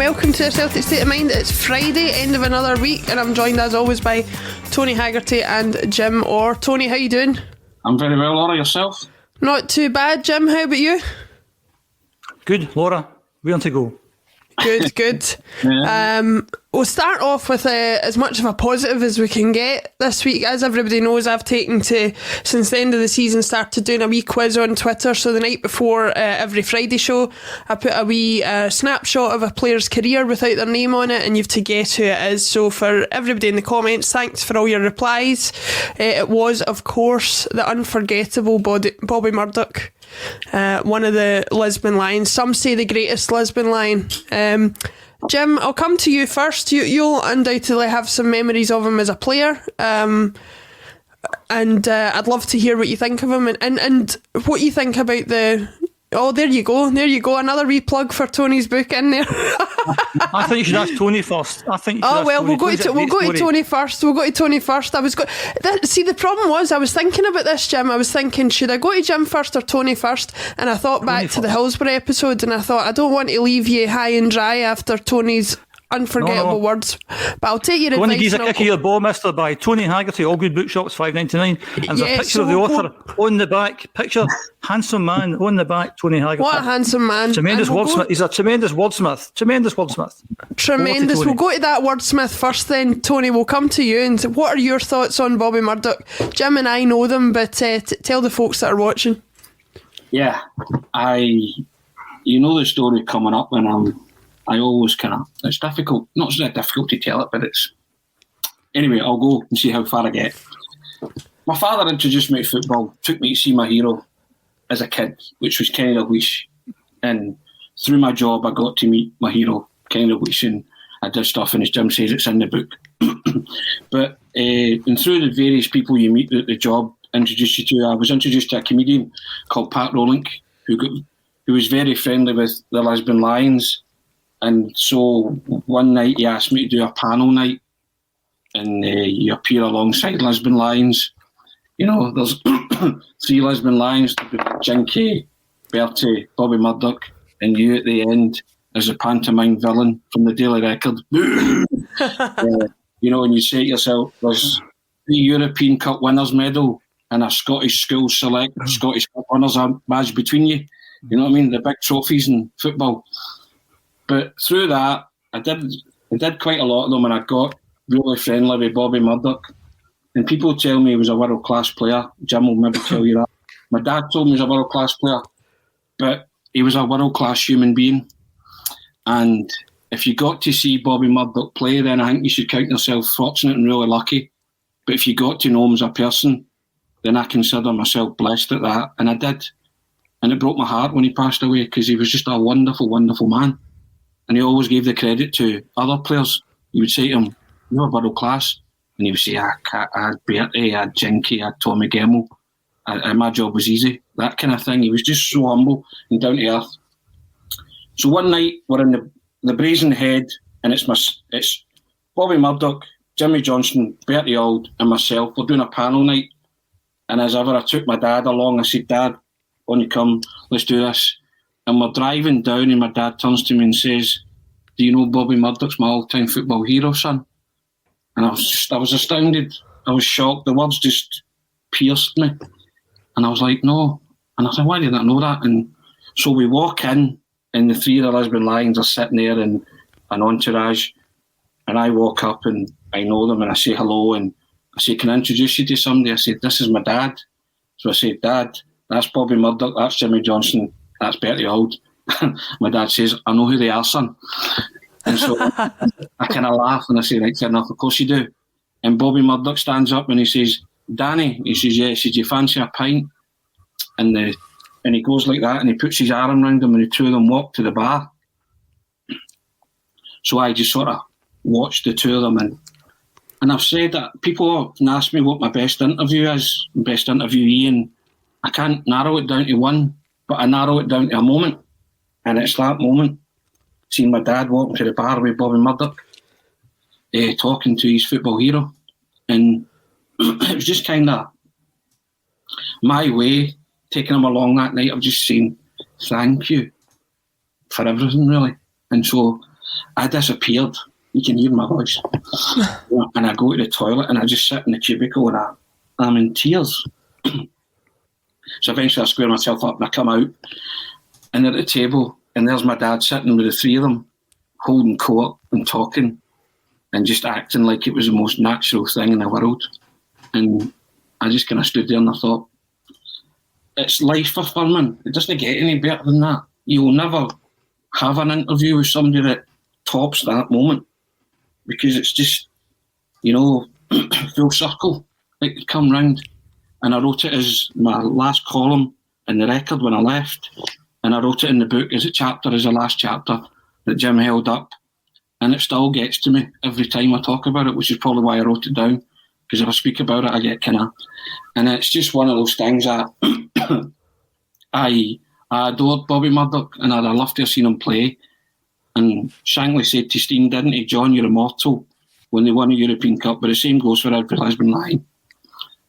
welcome to the Celtic State of Mind. It's Friday, end of another week, and I'm joined as always by Tony Haggerty and Jim Orr. Tony, how you doing? I'm very well, Laura. Yourself? Not too bad, Jim. How about you? Good, Laura. Where to go? Good. Yeah. We'll start off with as much of a positive as we can get this week. As everybody knows, I've taken to, since the end of the season, started doing a wee quiz on Twitter. So the night before every Friday show, I put a wee snapshot of a player's career without their name on it, and you've to guess who it is. So for everybody in the comments, thanks for all your replies. It was, of course, the unforgettable Bobby Murdoch. One of the Lisbon Lions. Some say the greatest Lisbon Lion. Jim, I'll come to you first. You'll undoubtedly have some memories of him as a player, and I'd love to hear what you think of him and what you think about the... Oh, there you go. Another wee plug for Tony's book in there. I think you should ask Tony first. We'll go to Tony first. See, the problem was, I was thinking about this, Jim. I was thinking, should I go to Jim first or Tony first? And I thought back to the Hillsborough episode, and I thought, I don't want to leave you high and dry after Tony's unforgettable words, but I'll take your advice. Go on and give us a kick of your ball, mister, by Tony Haggerty, All Good Bookshops, $5.99, and there's a picture of the author on the back. Handsome man on the back, Tony Haggerty. What a handsome man. Tremendous wordsmith. He's a tremendous wordsmith. Tremendous. We'll go to that wordsmith first then, Tony. We'll come to you, and what are your thoughts on Bobby Murdoch? Jim and I know them, but tell the folks that are watching. Yeah, you know the story coming up, and I always it's difficult, not so difficult to tell it, but it's... Anyway, I'll go and see how far I get. My father introduced me to football, took me to see my hero as a kid, which was Kenny Dalglish. And through my job, I got to meet my hero, Kenny Dalglish, and I did stuff, and as Jim says, it's in the book. But and through the various people you meet at the job introduced you to, I was introduced to a comedian called Pat Rowlink, who was very friendly with the Lisbon Lions. And so one night he asked me to do a panel night, and you appear alongside Lisbon Lions. You know, there's 3 Lisbon Lions, Jinky, Bertie, Bobby Murdoch, and you at the end as a pantomime villain from the Daily Record. You know, and you say to yourself, there's the European Cup winners medal and a Scottish school select Scottish Cup winners badge between you. You know what I mean? The big trophies in football. But through that, I did quite a lot of them, and I got really friendly with Bobby Murdoch. And people tell me he was a world-class player. Jim will maybe tell you that. My dad told me he was a world-class player, but he was a world-class human being. And if you got to see Bobby Murdoch play, then I think you should count yourself fortunate and really lucky. But if you got to know him as a person, then I consider myself blessed at that. And I did. And it broke my heart when he passed away, because he was just a wonderful, wonderful man. And he always gave the credit to other players. You would say to him, "You're world class," and he would say, "I had Bertie, I had Jinky, I had Tommy Gemmell, and my job was easy." That kind of thing. He was just so humble and down to earth. So one night we're in the Brazen Head, and it's Bobby Murdoch, Jimmy Johnson, Bertie Auld, and myself. We're doing a panel night, and as ever, I took my dad along. I said, "Dad, on you come, let's do this." And we're driving down, and my dad turns to me and says, "Do you know Bobby Murdoch's my all-time football hero, son?" And I was astounded. I was shocked. The words just pierced me. And I was like, "No." And I said, "Why did I know that?" And so we walk in, and the 3 of the Lisbon Lions are sitting there in an entourage. And I walk up, and I know them, and I say hello, and I say, "Can I introduce you to somebody?" I said, "This is my dad." So I said, "Dad, that's Bobby Murdoch, that's Jimmy Johnson, that's Bertie Auld." My dad says, "I know who they are, son." And so I kind of laugh, and I say, "Right, fair enough, of course you do." And Bobby Murdoch stands up and he says, "Danny," he says, "yeah." He says, "Do you fancy a pint?" And he goes like that, and he puts his arm around him, and the 2 of them walk to the bar. So I just sort of watched the 2 of them, and I've said that people often ask me what my best interview is, best interviewee, and I can't narrow it down to one, but I narrow it down to a moment. And it's that moment, seeing my dad walking to the bar with Bobby Murdoch, talking to his football hero. And it was just kind of my way, taking him along that night of just saying thank you for everything, really. And so I disappeared. You can hear my voice. And I go to the toilet and I just sit in the cubicle and I'm in tears. So eventually I square myself up and I come out and at the table and there's my dad sitting with the three of them holding court and talking and just acting like it was the most natural thing in the world. And I just kind of stood there and I thought, it's life for Furman. It doesn't get any better than that. You will never have an interview with somebody that tops that moment because it's just, full circle. It could come round. And I wrote it as my last column in the record when I left. And I wrote it in the book as the last chapter that Jim held up. And it still gets to me every time I talk about it, which is probably why I wrote it down. Because if I speak about it, I get and it's just one of those things that I adored Bobby Murdoch and I'd love to have seen him play. And Shankly said to Steen, didn't he, John, you're immortal, when they won a European Cup, but the same goes for every Lisbon line.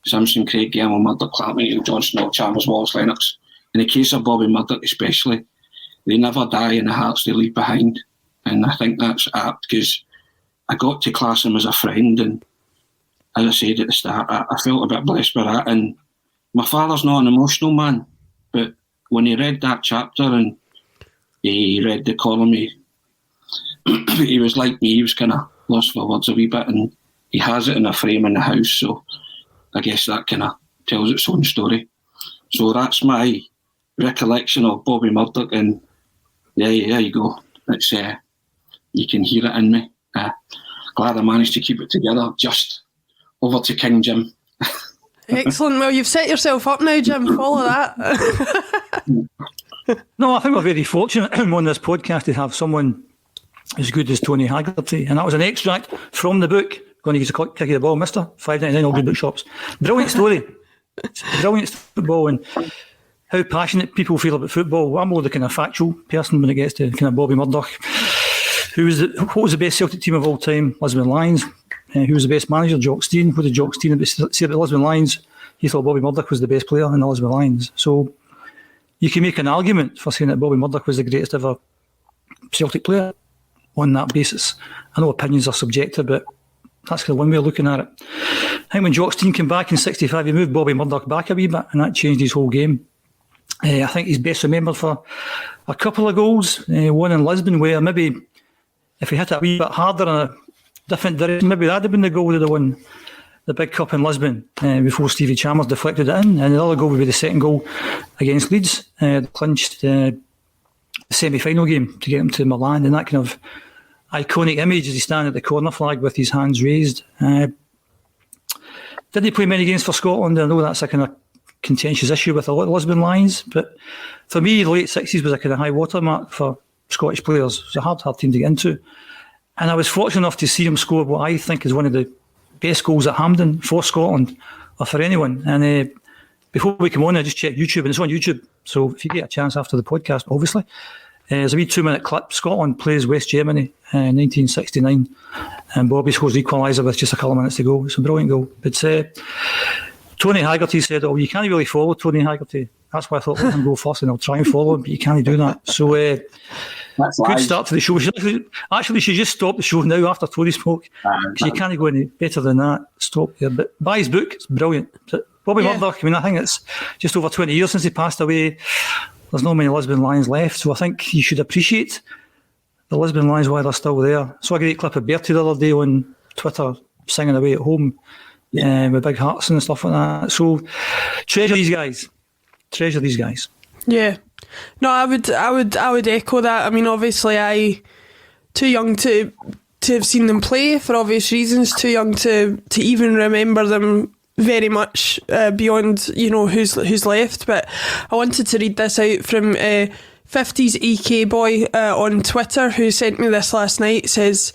Simpson, Craig, Gamble, Murdoch, Clark, Neil, Johnson, Chalmers, Wallace, Lennox. In the case of Bobby Murdoch especially, they never die in the hearts they leave behind. And I think that's apt because I got to class him as a friend, and as I said at the start, I felt a bit blessed by that. And my father's not an emotional man, but when he read that chapter and he read the column, he was like me, he was kind of lost for words a wee bit, and he has it in a frame in the house, so I guess that kind of tells its own story. So that's my recollection of Bobby Murdoch, and there you go. It's you can hear it in me. Glad I managed to keep it together. Just over to King Jim. Excellent. Well, you've set yourself up now, Jim. Follow that. No, I think we're very fortunate on this podcast to have someone as good as Tony Haggerty, and that was an extract from the book. Going to use a kick of the ball, Mister 599 all good bookshops. Brilliant story. Brilliant football and how passionate people feel about football. I'm more the kind of factual person when it gets to kind of Bobby Murdoch. What was the best Celtic team of all time? Lisbon Lions. Who was the best manager? Jock Stein. What did Jock Stein say about Lisbon Lions? He thought Bobby Murdoch was the best player in the Lisbon Lions. So you can make an argument for saying that Bobby Murdoch was the greatest ever Celtic player on that basis. I know opinions are subjective, but that's kind of one way of looking at it. I think when Jock Stein came back in '65, he moved Bobby Murdoch back a wee bit, and that changed his whole game. I think he's best remembered for a couple of goals. One in Lisbon, where maybe if he hit it a wee bit harder in a different direction, maybe that'd have been the goal that won the big cup in Lisbon before Stevie Chalmers deflected it in. And the other goal would be the second goal against Leeds, that clinched the semi-final game to get him to Milan, and that kind of iconic image as he stands at the corner flag with his hands raised. Didn't he play many games for Scotland? I know that's a kind of contentious issue with a lot of Lisbon Lions, but for me, the late 60s was a kind of high watermark for Scottish players. It was a hard team to get into. And I was fortunate enough to see him score what I think is one of the best goals at Hampden for Scotland or for anyone. And before we come on, I just checked YouTube, and it's on YouTube. So if you get a chance after the podcast, obviously, there's a wee 2-minute clip. Scotland plays West Germany in 1969, and Bobby scores the equaliser with just a couple of minutes to go. It's a brilliant goal. But Tony Haggerty said, "Oh, you can't really follow Tony Haggerty." That's why I thought, let him go first and I'll try and follow him, but you can't do that. So good start to the show. Actually, she just stopped the show now after Tony spoke, because you can't go any better than that. Stop there. But buy his book, it's brilliant. Bobby Murdoch, I think it's just over 20 years since he passed away. There's not many Lisbon Lions left, so I think you should appreciate the Lisbon Lions while they're still there. Saw a great clip of Bertie the other day on Twitter singing away at home with big hearts and stuff like that. So treasure these guys. Treasure these guys. Yeah. No, I would echo that. I mean, obviously I too young to have seen them play for obvious reasons, too young to even remember them very much beyond, who's left. But I wanted to read this out from 50s EK Boy on Twitter, who sent me this last night. It says,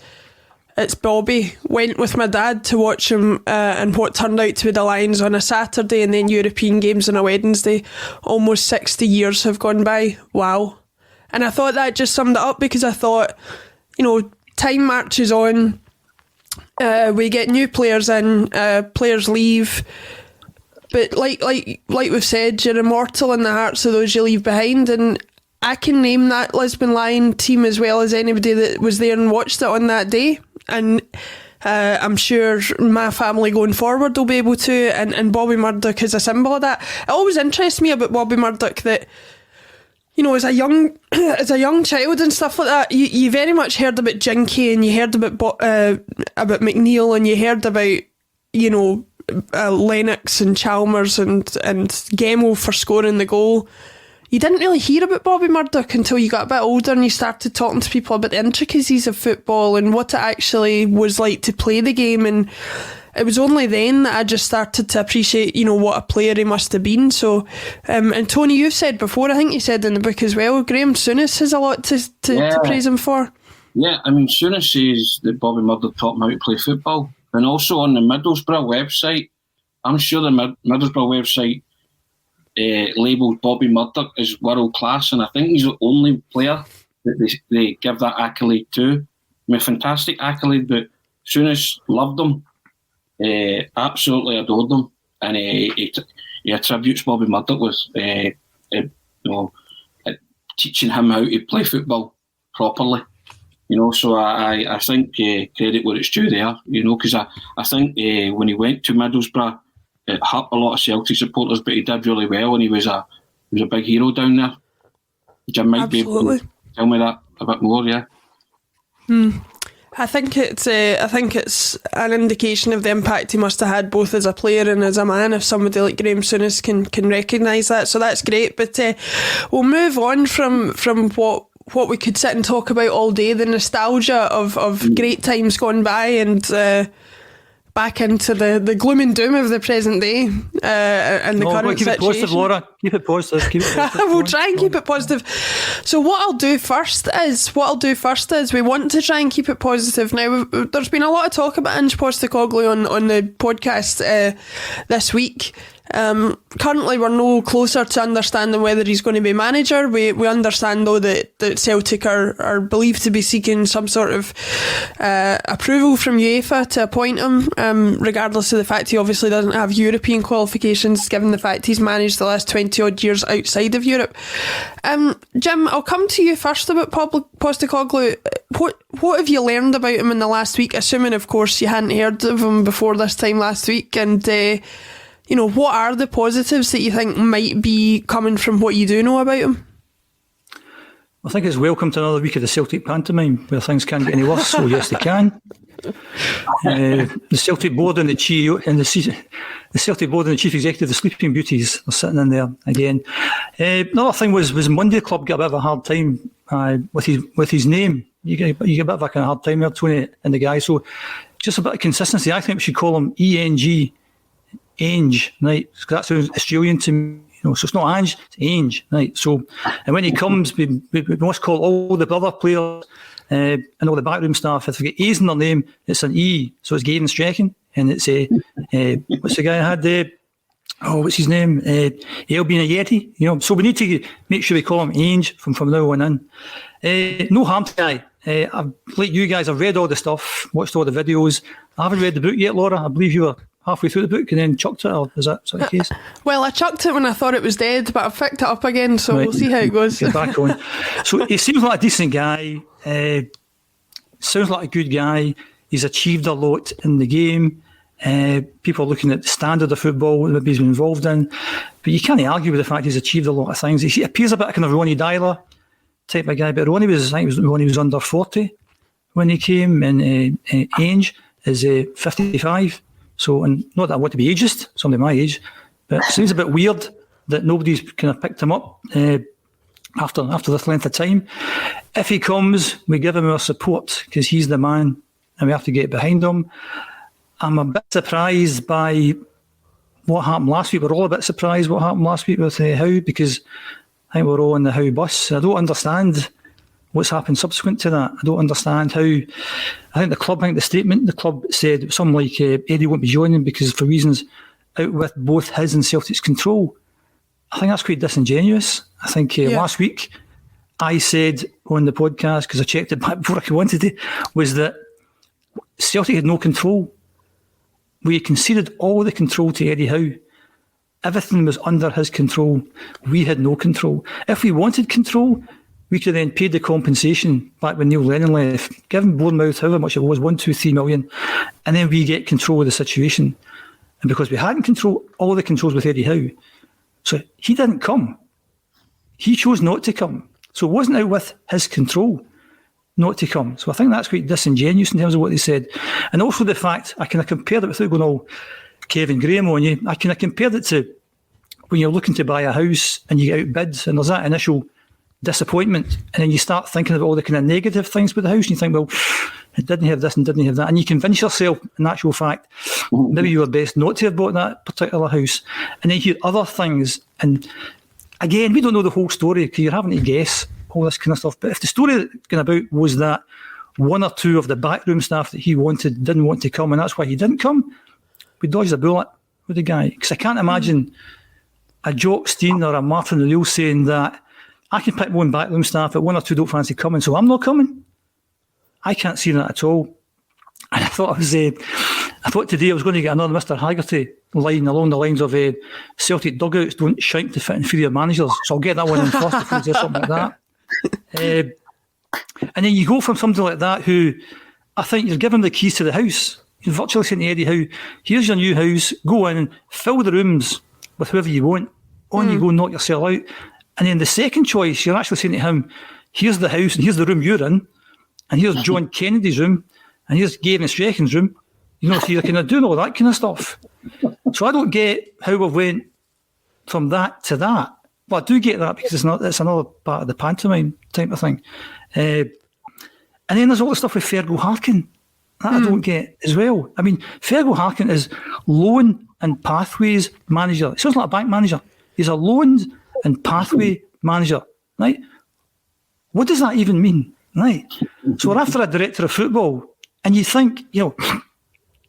"It's Bobby. Went with my dad to watch him and what turned out to be the Lions on a Saturday and then European games on a Wednesday. Almost 60 years have gone by. Wow." And I thought that just summed it up, because I thought, time marches on. We get new players in, players leave. But like we've said, you're immortal in the hearts of those you leave behind. And I can name that Lisbon Lion team as well as anybody that was there and watched it on that day. And I'm sure my family going forward will be able to. And Bobby Murdoch is a symbol of that. It always interests me about Bobby Murdoch that, you know, as a young child and stuff like that, you very much heard about Jinky, and you heard about McNeil, and you heard about, you know, Lennox and Chalmers and Gemmell for scoring the goal. You didn't really hear about Bobby Murdoch until you got a bit older and you started talking to people about the intricacies of football and what it actually was like to play the game. And it was only then that I just started to appreciate, you know, what a player he must have been. So, and Tony, you've said before, I think you said in the book as well, Graham Souness has a lot to praise him for. Yeah, I mean, Souness says that Bobby Murdoch taught him how to play football. And also on the Middlesbrough website, I'm sure the Middlesbrough website labelled Bobby Murdoch as world class, and I think he's the only player that they give that accolade to. I mean, fantastic accolade, but Souness loved him, absolutely adored him, and he attributes Bobby Murdoch with teaching him how to play football properly. You know, so I think credit where it's due there, you know, because I think when he went to Middlesbrough, it hurt a lot of Celtic supporters, but he did really well, and he was a big hero down there. Jim might Absolutely. be able to tell me that a bit more, yeah. I think it's an indication of the impact he must have had both as a player and as a man, if somebody like Graham Souness can recognise that. So that's great. But we'll move on from what we could sit and talk about all day, the nostalgia of great times gone by, and back into the gloom and doom of the present day and the current keep situation. It positive, Laura. Keep it positive. We'll try and keep it positive. So what I'll do first is we want to try and keep it positive. Now, there's been a lot of talk about Ange Postecoglou on the podcast this week. Currently we're no closer to understanding whether he's going to be manager. We understand though that Celtic are believed to be seeking some sort of approval from UEFA to appoint him, regardless of the fact he obviously doesn't have European qualifications, given the fact he's managed the last 20 odd years outside of Europe. Jim, I'll come to you first about Postecoglou. What have you learned about him in the last week, assuming of course you hadn't heard of him before this time last week, and you know, what are the positives that you think might be coming from what you do know about him? I think it's welcome to another week of the Celtic pantomime where things can't get any worse, so yes they can. The Celtic board and the Celtic board and the chief executive, the Sleeping Beauties, are sitting in there again. Another thing was Monday the club got a bit of a hard time with his name. You get a bit of a kind of hard time there, Tony and the guy. So just a bit of consistency. I think we should call him ENG. Ange, right? That sounds Australian to me, you know. So it's not Ange, it's Ange, right? So, and when he comes, we must call all the other players and all the backroom staff. If they get A's in their name, it's an E. So it's Gavin Strachan, and it's what's the guy I had? What's his name? Elbina Yeti. You know. So we need to make sure we call him Ange from now on in. No harm to the guy. Like you guys, I've read all the stuff, watched all the videos. I haven't read the book yet, Laura. I believe you were halfway through the book and then chucked it, or is that sort of the case? Well, I chucked it when I thought it was dead, but I've picked it up again, so right. We'll see how it goes. Get back on. So he seems like a decent guy, sounds like a good guy. He's achieved a lot in the game. People are looking at the standard of football that he's been involved in, but you can't argue with the fact he's achieved a lot of things. He appears a bit like kind of Ronnie Dyler type of guy, but Ronnie was under 40 when he came, and Ange is 55. So, and not that I want to be ageist, somebody my age, but it seems a bit weird that nobody's kind of picked him up after this length of time. If he comes, we give him our support because he's the man and we have to get behind him. I'm a bit surprised by what happened last week. We're all a bit surprised what happened last week with Howe, because I think we're all on the Howe bus. I don't understand what's happened subsequent to that. I don't understand how. I think the statement the club said something like Eddie won't be joining because for reasons out with both his and Celtic's control. I think that's quite disingenuous. I think last week I said on the podcast, because I checked it back before I wanted to, was that Celtic had no control. We conceded all the control to Eddie Howe. everything was under his control. We had no control. If we wanted control, we could then paid the compensation back when Neil Lennon left, given Bournemouth however much it was, 1, 2, 3 million, and then we get control of the situation. And because we hadn't control, all the controls with Eddie Howe. So he didn't come. He chose not to come. So it wasn't out with his control not to come. So I think that's quite disingenuous in terms of what they said. And also the fact, I kind of compared it, without going all Kevin Graham on you, I kind of compared it to when you're looking to buy a house and you get outbid and there's that initial disappointment, and then you start thinking about all the kind of negative things with the house and you think, well, it didn't have this and didn't have that, and you convince yourself in actual fact maybe you were best not to have bought that particular house, and then you hear other things, and again, we don't know the whole story because you're having to guess all this kind of stuff. But if the story that came about was that 1 or 2 of the backroom staff that he wanted didn't want to come, and that's why he didn't come, we dodged a bullet with the guy. Because I can't imagine a Jock Stein or a Martin O'Neill saying that I can pick my own backroom staff, but 1 or 2 don't fancy coming, so I'm not coming. I can't see that at all. And I thought today I was going to get another Mr. Haggerty line along the lines of Celtic dugouts don't shrink to fit inferior managers. So I'll get that one in first if we do something like that. And then you go from something like that who I think you're giving the keys to the house. You're virtually saying to Eddie Howe, here's your new house, go in and fill the rooms with whoever you want. On you go, knock yourself out. And then the second choice, you're actually saying to him, here's the house and here's the room you're in, and here's John Kennedy's room, and here's Gavin Strecken's room. So you're kind of doing all that kind of stuff. So I don't get how we went from that to that. Well, I do get that because it's another part of the pantomime type of thing. And then there's all the stuff with Fergal Harkin. That I don't get as well. I mean, Fergal Harkin is loan and pathways manager. He sounds like a bank manager. He's a loans and pathway manager, right? What does that even mean, right? So we're after a director of football, and you think,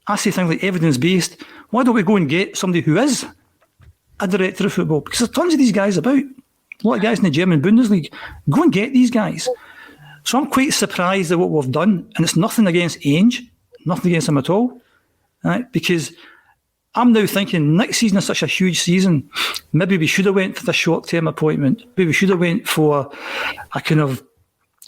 I say things like evidence-based. Why don't we go and get somebody who is a director of football? Because there's tons of these guys about. A lot of guys in the German Bundesliga. Go and get these guys. So I'm quite surprised at what we've done, and it's nothing against Ainge, nothing against him at all, right? Because I'm now thinking next season is such a huge season. Maybe we should have went for the short-term appointment. Maybe we should have went for a kind of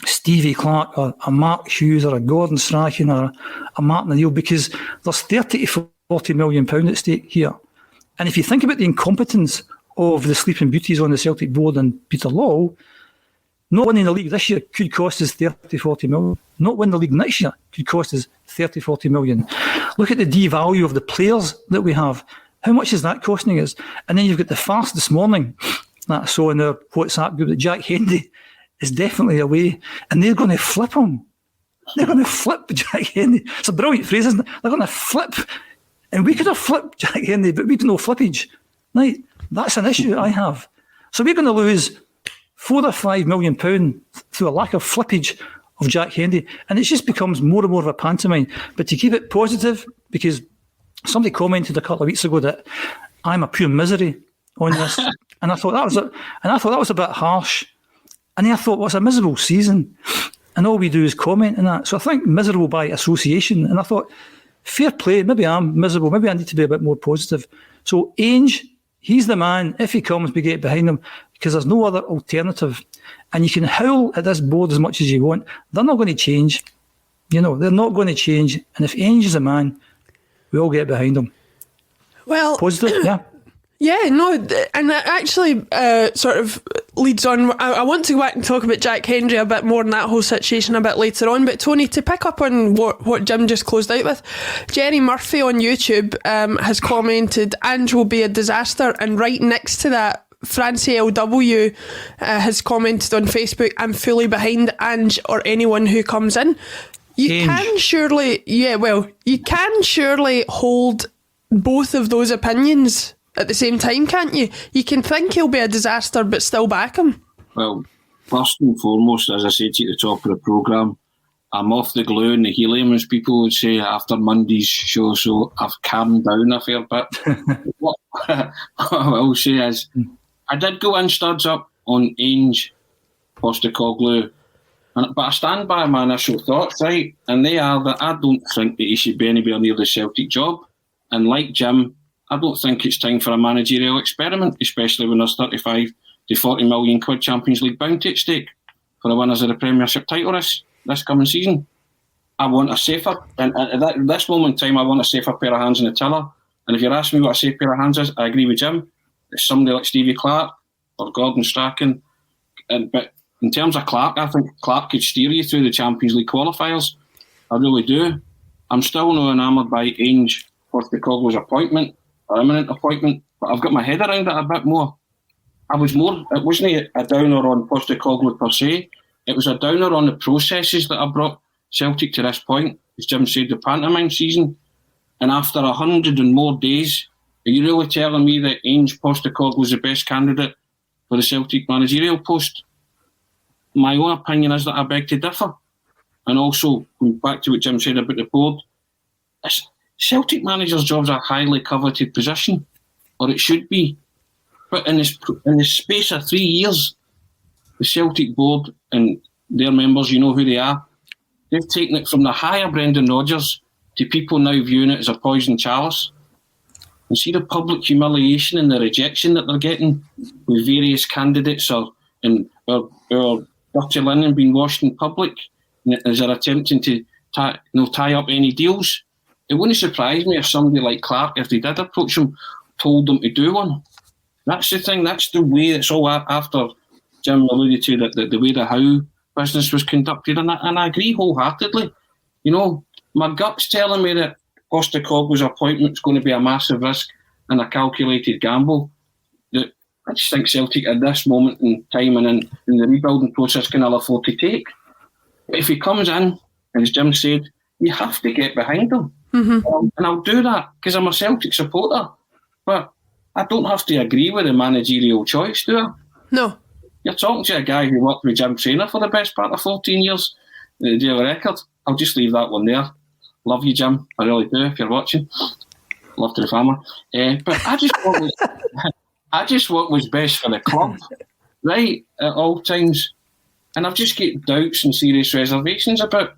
Stevie Clark or a Mark Hughes or a Gordon Strachan or a Martin O'Neill, because there's 30 to 40 million pound at stake here. And if you think about the incompetence of the sleeping beauties on the Celtic board and Peter Law, not winning the league this year could cost us 30, 40 million. Not winning the league next year could cost us 30, 40 million. Look at the devalue of the players that we have. How much is that costing us? And then you've got the farce this morning that I saw in their WhatsApp group that Jack Hendy is definitely away, and they're going to flip him. They're going to flip Jack Hendy. It's a brilliant phrase, isn't it? They're going to flip. And we could have flipped Jack Hendy, but we don't know flippage. Right? That's an issue I have. So we're going to lose £4 or £5 million through a lack of flippage of Jack Hendy, and it just becomes more and more of a pantomime. But to keep it positive, because somebody commented a couple of weeks ago that I'm a pure misery on this, and I thought that was a bit harsh. And then I thought, well, it's a miserable season, and all we do is comment on that. So I think miserable by association. And I thought, fair play, maybe I'm miserable, maybe I need to be a bit more positive. So Ainge, he's the man. If he comes, we get behind him, because there's no other alternative. And you can howl at this board as much as you want. They're not going to change. They're not going to change. And if Ainge is a man, we all get behind him. Well, positive, yeah. Yeah, no, and that actually sort of leads on. I want to go back and talk about Jack Henry a bit more and that whole situation a bit later on. But Tony, to pick up on what Jim just closed out with, Jenny Murphy on YouTube has commented, Ange will be a disaster. And right next to that, Francie LW has commented on Facebook, I'm fully behind Ange or anyone who comes in. You can surely hold both of those opinions at the same time, can't you? You can think he'll be a disaster but still back him. Well, first and foremost, as I said to you at the top of the programme, I'm off the glue and the helium, as people would say, after Monday's show, so I've calmed down a fair bit. What I will say is, I did go in studs up on Ainge, Postecoglou, but I stand by my initial thoughts, right? And they are that I don't think that he should be anywhere near the Celtic job. And like Jim, I don't think it's time for a managerial experiment, especially when there's 35 to 40 million quid Champions League bounty at stake for the winners of the Premiership title this coming season. I want a safer, and at this moment in time, I want a safer pair of hands in the tiller. And if you're asking me what a safe pair of hands is, I agree with Jim. It's somebody like Stevie Clarke or Gordon Strachan. But in terms of Clarke, I think Clarke could steer you through the Champions League qualifiers. I really do. I'm still not enamoured by Ainge Postecoglou's appointment, or imminent appointment, but I've got my head around it a bit more. It wasn't a downer on Postecoglou per se, it was a downer on the processes that have brought Celtic to this point. As Jim said, the pantomime season. And after 100 and more days, are you really telling me that Ainge Postecoglou is the best candidate for the Celtic managerial post? My own opinion is that I beg to differ. And also, going back to what Jim said about the board, Celtic manager's job's a highly coveted position, or it should be. But in the space of 3 years, the Celtic board and their members, you know who they are, they've taken it from the higher Brendan Rodgers to people now viewing it as a poison chalice. And see the public humiliation and the rejection that they're getting with various candidates or dirty linen being washed in public as they're attempting to tie up any deals. It wouldn't surprise me if somebody like Clarke, if they did approach him, told them to do one. That's the thing. That's the way it's all after Jim alluded to that the way the how business was conducted, and I agree wholeheartedly. You know, my gut's telling me that Postecoglou's appointment is going to be a massive risk and a calculated gamble. That I just think Celtic at this moment in time and in the rebuilding process can all afford to take. But if he comes in, and as Jim said, you have to get behind him. Mm-hmm. And I'll do that because I'm a Celtic supporter. But I don't have to agree with the managerial choice, do I? No. You're talking to a guy who worked with Jim Traynor for the best part of 14 years, the daily record. I'll just leave that one there. Love you, Jim. I really do, if you're watching. Love to the family. But I just want what's best for the club, right, at all times. And I've just got doubts and serious reservations about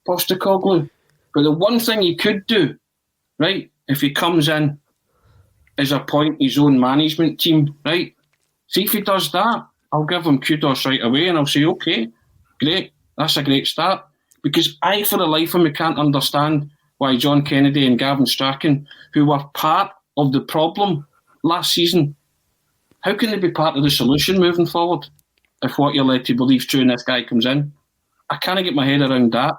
Postecoglou. But the one thing he could do, right, if he comes in, is appoint his own management team, right? See if he does that, I'll give him kudos right away and I'll say, okay, great, that's a great start. Because I, for the life of me, can't understand why John Kennedy and Gavin Strachan, who were part of the problem last season, how can they be part of the solution moving forward if what you're led to believe is true and this guy comes in? I can't get my head around that.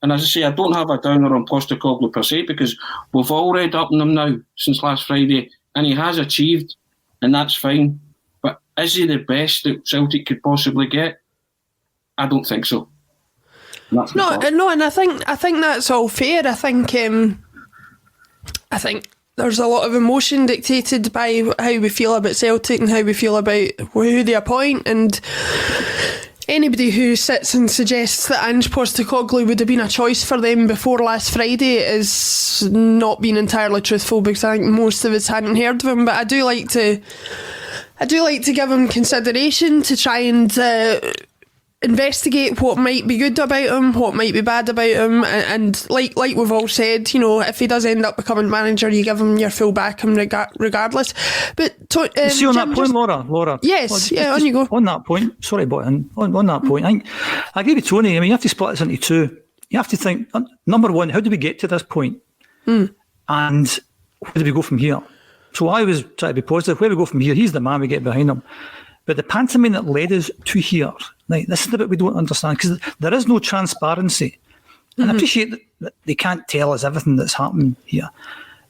And as I say, I don't have a downer on Postecoglou per se because we've all read up on him now since last Friday and he has achieved, and that's fine. But is he the best that Celtic could possibly get? I don't think so. No, and I think that's all fair. I think there's a lot of emotion dictated by how we feel about Celtic and how we feel about who they appoint, and anybody who sits and suggests that Ange Postecoglou would have been a choice for them before last Friday is not being entirely truthful, because I think most of us hadn't heard of him. But I do like to give him consideration to try and investigate what might be good about him, what might be bad about him, and like we've all said, you know, if he does end up becoming manager, you give him your full backing regardless. But see, on Jim, that point, Laura. Yes, on you go. On that point, sorry, but on that point, I agree with Tony. I mean, you have to split this into two. You have to think, number one, how do we get to this point? And where do we go from here? So I was trying to be positive. Where we go from here, he's the man, we get behind him. But the pantomime that led us to here, like, this is the bit we don't understand, because there is no transparency. And I appreciate that they can't tell us everything that's happening here.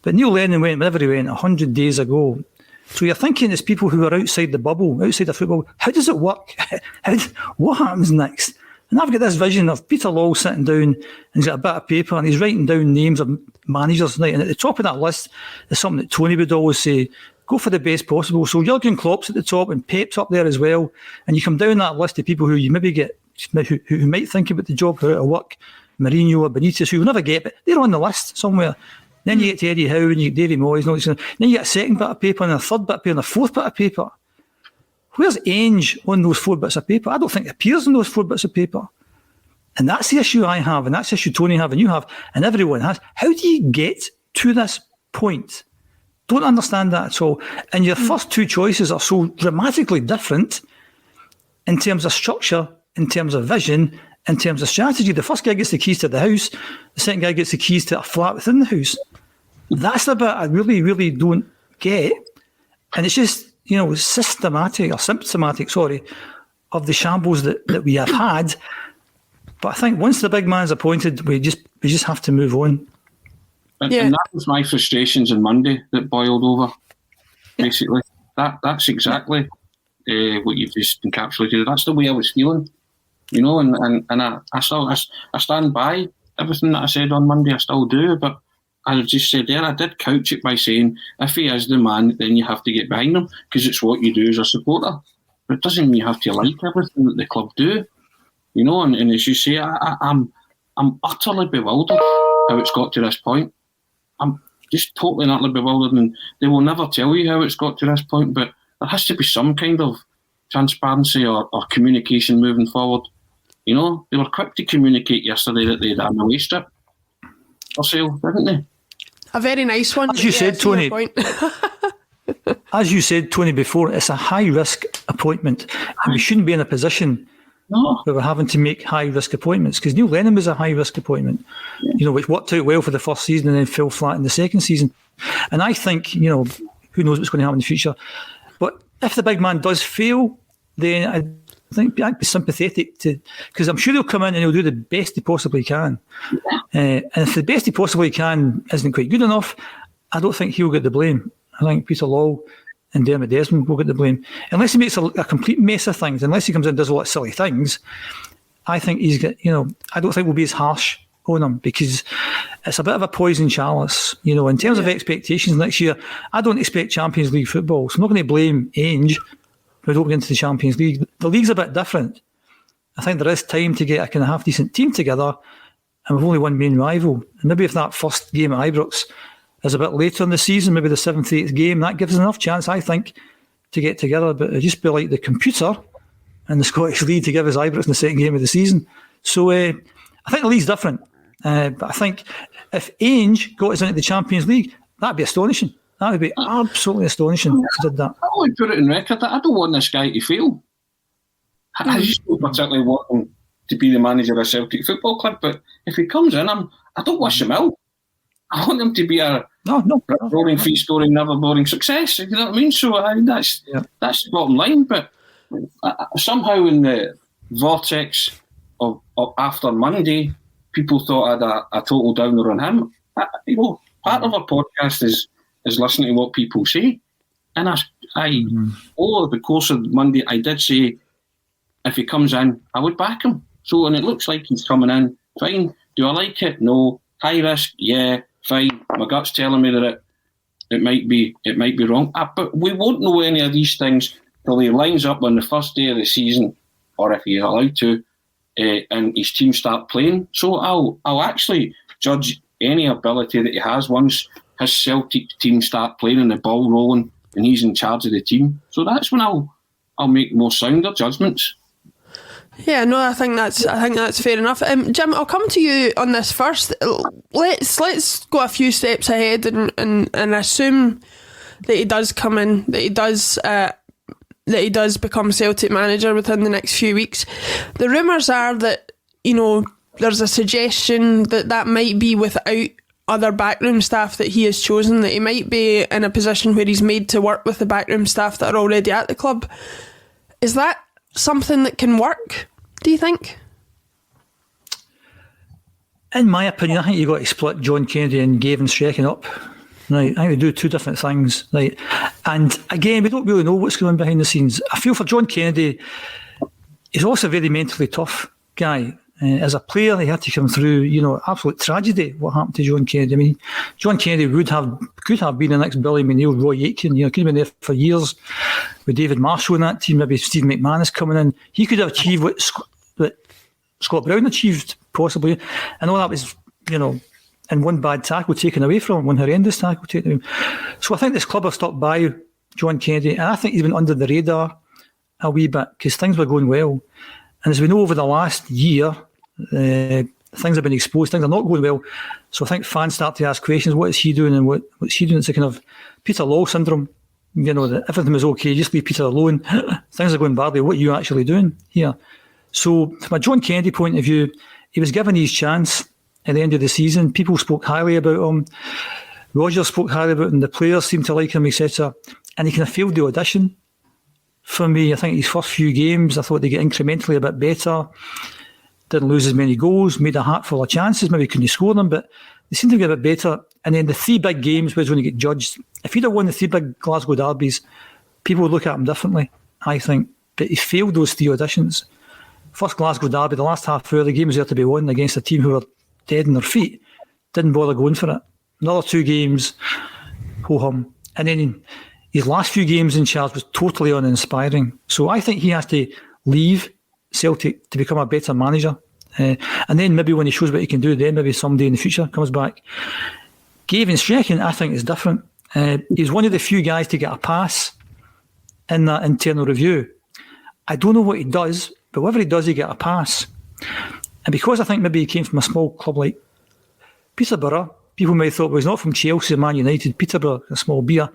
But Neil Lennon went wherever he went 100 days ago. So you're thinking as people who are outside the bubble, outside the football, how does it work? What happens next? And I've got this vision of Peter Lawwell sitting down and he's got a bit of paper and he's writing down names of managers. And at the top of that list is something that Tony would always say, go for the best possible. So Jurgen Klopp's at the top and Pep's up there as well. And you come down that list of people who you maybe get, who might think about the job, how it'll work. Mourinho or Benitez, who you'll never get, but they're on the list somewhere. Then you get to Eddie Howe and you get Davy Moyes and all this. Then you get a second bit of paper and a third bit of paper and a fourth bit of paper. Where's Ainge on those 4 bits of paper? I don't think it appears on those 4 bits of paper. And that's the issue I have, and that's the issue Tony have, and you have, and everyone has. How do you get to this point Don't understand that at all. And your first two choices are so dramatically different in terms of structure, in terms of vision, in terms of strategy. The first guy gets the keys to the house. The second guy gets the keys to a flat within the house. That's the bit I really, really don't get. And it's just, symptomatic of the shambles that we have had. But I think once the big man's appointed, we just have to move on. And that was my frustrations on Monday that boiled over. Basically, that's exactly what you've just encapsulated. That's the way I was feeling, and I stand by everything that I said on Monday. I still do, but I just said there, I did couch it by saying, if he is the man, then you have to get behind him, because it's what you do as a supporter. But it doesn't mean you have to like everything that the club do, and as you say, I'm utterly bewildered how it's got to this point. I'm just totally and utterly bewildered, and they will never tell you how it's got to this point, but there has to be some kind of transparency or communication moving forward. They were quick to communicate yesterday that they had an away strip for sale, didn't they? A very nice one. As you said, Tony. As you said, Tony, before, it's a high-risk appointment. And we shouldn't be in a position where we're having to make high-risk appointments, because Neil Lennon was a high-risk appointment, which worked out well for the first season and then fell flat in the second season. And I think, who knows what's going to happen in the future. But if the big man does fail, then I think I'd be sympathetic to, because I'm sure he'll come in and he'll do the best he possibly can. And if the best he possibly can isn't quite good enough, I don't think he'll get the blame. I think Peter Law and Dermot Desmond will get the blame. Unless he makes a complete mess of things, unless he comes in and does a lot of silly things, I think he's got, I don't think we'll be as harsh on him, because it's a bit of a poison chalice. In terms of expectations next year, I don't expect Champions League football, so I'm not going to blame Ainge if we don't get into the Champions League. The league's a bit different. I think there is time to get a kind of half-decent team together, and we've only one main rival. And maybe if that first game at Ibrox is a bit later in the season, maybe the 7th, 8th game, that gives us enough chance, I think, to get together. But it'd just be like the computer and the Scottish League to give us Ibrox in the second game of the season. So I think the league's different. But I think if Ainge got us into the Champions League, that'd be astonishing. That would be absolutely astonishing if he did that. I would put it in record that I don't want this guy to fail. I just don't particularly want him to be the manager of Celtic Football Club, but if he comes in, I don't wish him out. I want him to be a roaring, free-scoring, never boring success. You know what I mean? So that's the bottom line. But somehow in the vortex of after Monday, people thought I had a total downer on him. Part of our podcast is listening to what people say. And over the course of Monday, I did say, if he comes in, I would back him. So, and it looks like he's coming in. Fine. Do I like it? No. High risk? Yeah. Fine. My gut's telling me that it might be wrong. But we won't know any of these things till he lines up on the first day of the season, or if he's allowed to, and his team start playing. So I'll actually judge any ability that he has once his Celtic team start playing and the ball rolling and he's in charge of the team. So that's when I'll make more sounder judgments. Yeah, no, I think that's fair enough. Jim, I'll come to you on this first. Let's go a few steps ahead and assume that he does come in, that he does become Celtic manager within the next few weeks. The rumours are that there's a suggestion that might be without other backroom staff that he has chosen, that he might be in a position where he's made to work with the backroom staff that are already at the club. Is that something that can work, do you think? In my opinion, I think you've got to split John Kennedy and Gavin Strachan up. Right, I think they do two different things. Right, and again, we don't really know what's going on behind the scenes. I feel for John Kennedy, he's also a very mentally tough guy. As a player, he had to come through, absolute tragedy. What happened to John Kennedy? I mean, John Kennedy could have been the next Billy McNeil, Roy Aitken. Could have been there for years with David Marshall in that team. Maybe Steve McManus coming in. He could have achieved what Scott Brown achieved, possibly. And all that was, and one bad tackle taken away from him, one horrendous tackle taken away. So I think this club have stuck by John Kennedy, and I think he's been under the radar a wee bit because things were going well. And as we know, over the last year, things have been exposed, things are not going well. So I think fans start to ask questions, what is he doing and what's he doing? It's a kind of Peter Law syndrome, that everything was okay, just leave Peter alone. Things are going badly, what are you actually doing here? So from a John Kennedy point of view, he was given his chance at the end of the season. People spoke highly about him. Roger spoke highly about him. The players seemed to like him, etc. And he kind of failed the audition. For me, I think his first few games, I thought they get incrementally a bit better. Didn't lose as many goals, made a hatful of chances, maybe couldn't score them, but they seemed to get a bit better. And then the 3 big games was when he get judged. If he'd have won the 3 big Glasgow derbies, people would look at him differently, I think. But he failed those 3 auditions. First Glasgow derby, the last half hour, the game was there to be won against a team who were dead on their feet. Didn't bother going for it. Another 2 games, ho-hum. And then his last few games in charge was totally uninspiring. So I think he has to leave Celtic to become a better manager. And then maybe when he shows what he can do, then maybe someday in the future comes back. Gavin Strachan, I think, is different. He's one of the few guys to get a pass in that internal review. I don't know what he does, but whatever he does, he get a pass. And because I think maybe he came from a small club like Peterborough, people may have thought, well, he's not from Chelsea, Man United, Peterborough, a small beer.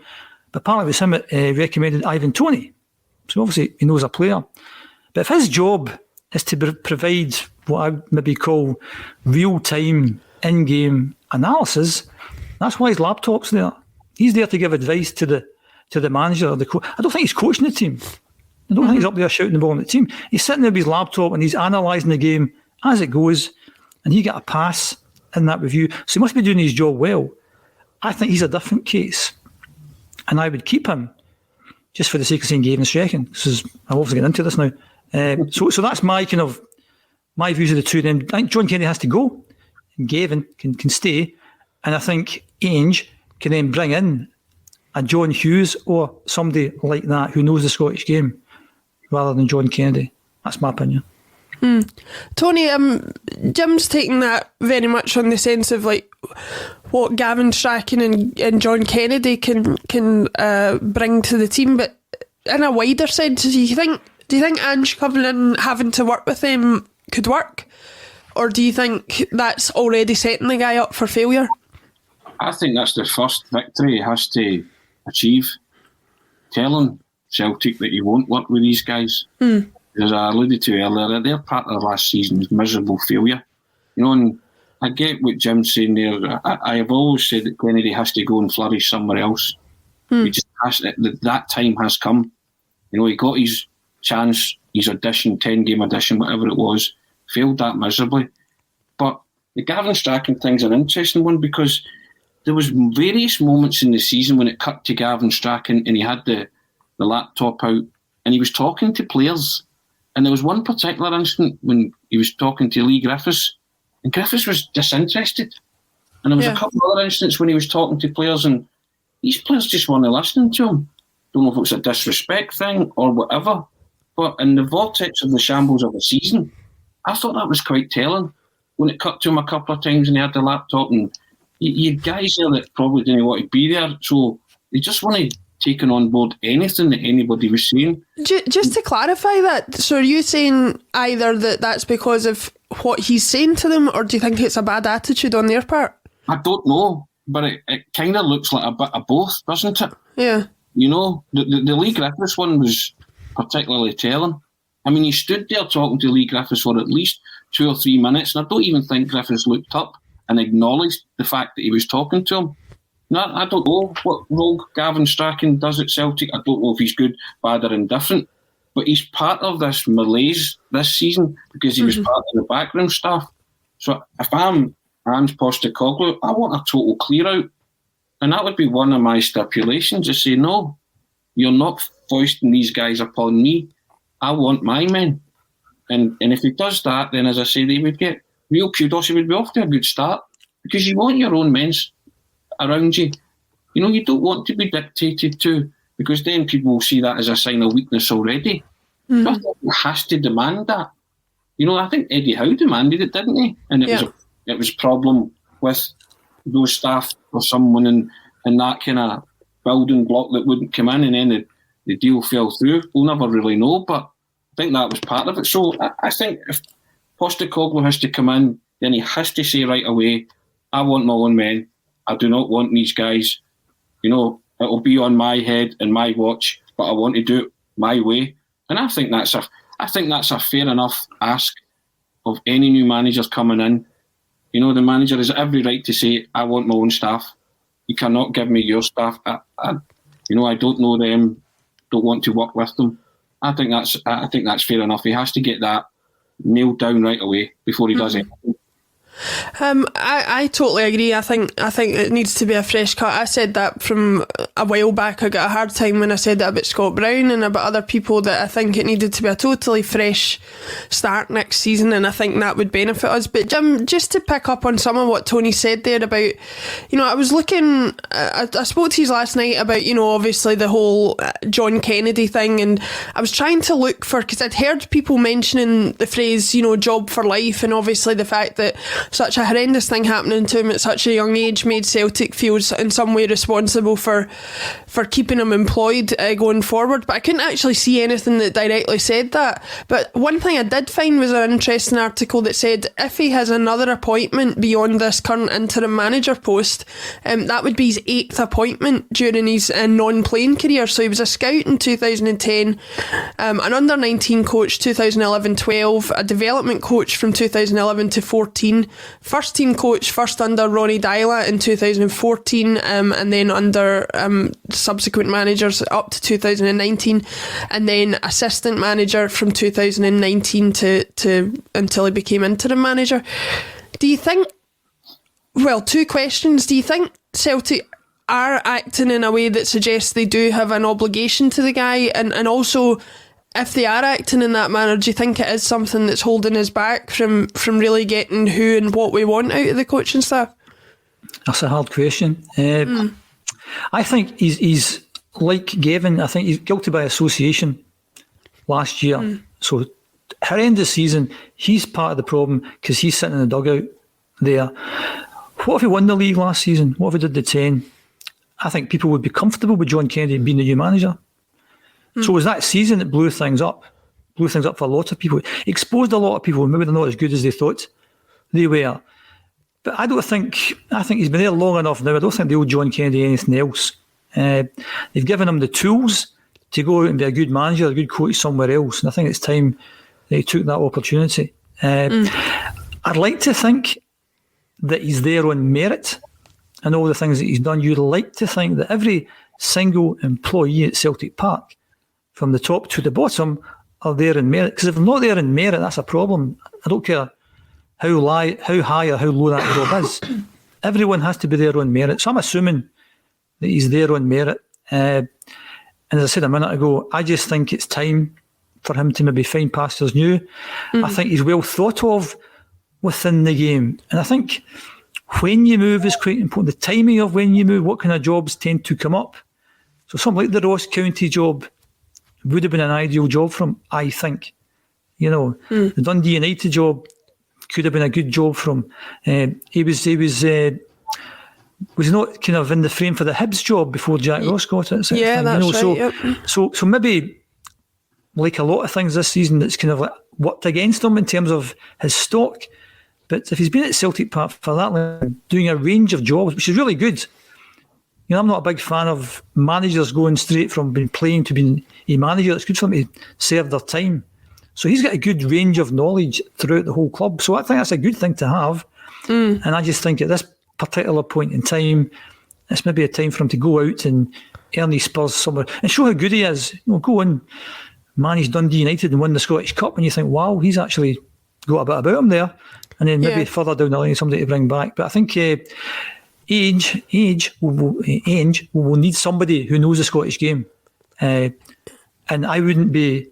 But apparently it was him that recommended Ivan Toney. So obviously he knows a player. But if his job is to provide what I would maybe call real-time, in-game analysis, that's why his laptop's there. He's there to give advice to the manager or the coach. I don't think he's coaching the team. I don't think he's up there shouting the ball on the team. He's sitting there with his laptop and he's analysing the game as it goes, and he got a pass in that review. So he must be doing his job well. I think he's a different case. And I would keep him just for the sake of saying Gavin Strachan. I'm obviously getting into this now. So that's my views of the two. Then I think John Kennedy has to go. And Gavin can stay. And I think Ainge can then bring in a John Hughes or somebody like that who knows the Scottish game rather than John Kennedy. That's my opinion. Tony, Jim's taking that very much on the sense of like what Gavin Strachan and John Kennedy can bring to the team, but in a wider sense, do you think Ange coming in having to work with them could work, or do you think that's already setting the guy up for failure? I think that's the first victory he has to achieve. Telling Celtic that he won't work with these guys. As I alluded to earlier, their part of the last season was miserable failure. And I get what Jim's saying there. I have always said that Kennedy has to go and flourish somewhere else. He just has to, that time has come. He got his chance, his audition, 10-game audition, whatever it was, failed that miserably. But the Gavin Strachan thing's an interesting one because there was various moments in the season when it cut to Gavin Strachan and he had the laptop out and he was talking to players. And there was one particular instant when he was talking to Lee Griffiths, and Griffiths was disinterested. And there was a couple of other instances when he was talking to players, and these players just weren't listening to him. Don't know if it was a disrespect thing or whatever, but in the vortex of the shambles of the season, I thought that was quite telling. When it cut to him a couple of times and he had the laptop, and you had guys there that probably didn't want to be there, so they just weren't taking on board anything that anybody was saying. Just to clarify that, so are you saying either that's because of what he's saying to them, or do you think it's a bad attitude on their part? I don't know, but it kind of looks like a bit of both, doesn't it? Yeah. The Lee Griffiths one was particularly telling. I mean, he stood there talking to Lee Griffiths for at least 2 or 3 minutes, and I don't even think Griffiths looked up and acknowledged the fact that he was talking to him. No, I don't know what role Gavin Strachan does at Celtic. I don't know if he's good, bad or indifferent. But he's part of this malaise this season because he was part of the backroom staff. So if I'm Ange Postecoglou, I want a total clear out. And that would be one of my stipulations, to say, no, you're not foisting these guys upon me. I want my men. And if he does that, then as I say, they would get real kudos. He would be off to a good start because you want your own men around you. You don't want to be dictated to, because then people will see that as a sign of weakness already. So I think it has to demand that. I think Eddie Howe demanded it, didn't he? And it was a problem with those staff or someone in that kind of building block that wouldn't come in, and then the deal fell through. We'll never really know, but I think that was part of it. So I think if Postecoglou has to come in then he has to say right away, I want my own men. I do not want these guys. It'll be on my head and my watch, but I want to do it my way. And I think that's a fair enough ask of any new managers coming in. The manager has every right to say, I want my own staff. You cannot give me your staff. I don't know them, don't want to work with them. I think that's fair enough. He has to get that nailed down right away before he does anything. I totally agree. I think it needs to be a fresh cut. I said that from a while back. I got a hard time when I said that about Scott Brown and about other people, that I think it needed to be a totally fresh start next season, and I think that would benefit us. But Jim, just to pick up on some of what Tony said there about, I was looking, I spoke to you last night about, obviously the whole John Kennedy thing, and I was trying to look for, because I'd heard people mentioning the phrase, job for life, and obviously the fact that such a horrendous thing happening to him at such a young age made Celtic feel in some way responsible for keeping him employed going forward. But I couldn't actually see anything that directly said that. But one thing I did find was an interesting article that said if he has another appointment beyond this current interim manager post, that would be his 8th appointment during his non-playing career. So he was a scout in 2010, an under-19 coach 2011-12, a development coach from 2011 to 14, first team coach first under Ronnie Dyla in 2014, and then under subsequent managers up to 2019, and then assistant manager from 2019 to until he became interim manager. Do you think, well, two questions, do you think Celtic are acting in a way that suggests they do have an obligation to the guy, and also, if they are acting in that manner, do you think it is something that's holding us back from really getting who and what we want out of the coaching staff? That's a hard question. I think he's like Gavin. I think he's guilty by association last year. So horrendous season. He's part of the problem because he's sitting in the dugout there. What if he won the league last season? What if he did the 10? I think people would be comfortable with John Kennedy being the new manager. So it was that season that blew things up for a lot of people. Exposed a lot of people, maybe they're not as good as they thought they were. But I think he's been there long enough now. I don't think they owe John Kennedy anything else. They've given him the tools to go out and be a good manager, a good coach somewhere else. And I think it's time that he took that opportunity. I'd like to think that he's there on merit and all the things that he's done. You'd like to think that every single employee at Celtic Park, from the top to the bottom, are there in merit. Because if they're not there in merit, that's a problem. I don't care how high or how low that job is. Everyone has to be there on merit. So I'm assuming that he's there on merit. And as I said a minute ago, I just think it's time for him to maybe find pastures new. I think he's well thought of within the game. And I think when you move is quite important. The timing of when you move, what kind of jobs tend to come up. So something like the Ross County job would have been an ideal job for him, I think. The Dundee United job could have been a good job for him. He was not kind of in the frame for the Hibs job before Jack Ross got it. Yeah, that's right. Yep. So maybe, like a lot of things this season, that's kind of like worked against him in terms of his stock. But if he's been at Celtic Park for that long, doing a range of jobs, which is really good. I'm not a big fan of managers going straight from being playing to being a manager. It's good for them to serve their time. So he's got a good range of knowledge throughout the whole club. So I think that's a good thing to have. And I just think at this particular point in time, it's maybe a time for him to go out and earn his spurs somewhere and show how good he is. Go and manage Dundee United and win the Scottish Cup, and you think, wow, he's actually got a bit about him there. And then maybe further down the line, somebody to bring back. But I think Ainge will need somebody who knows the Scottish game. And I wouldn't be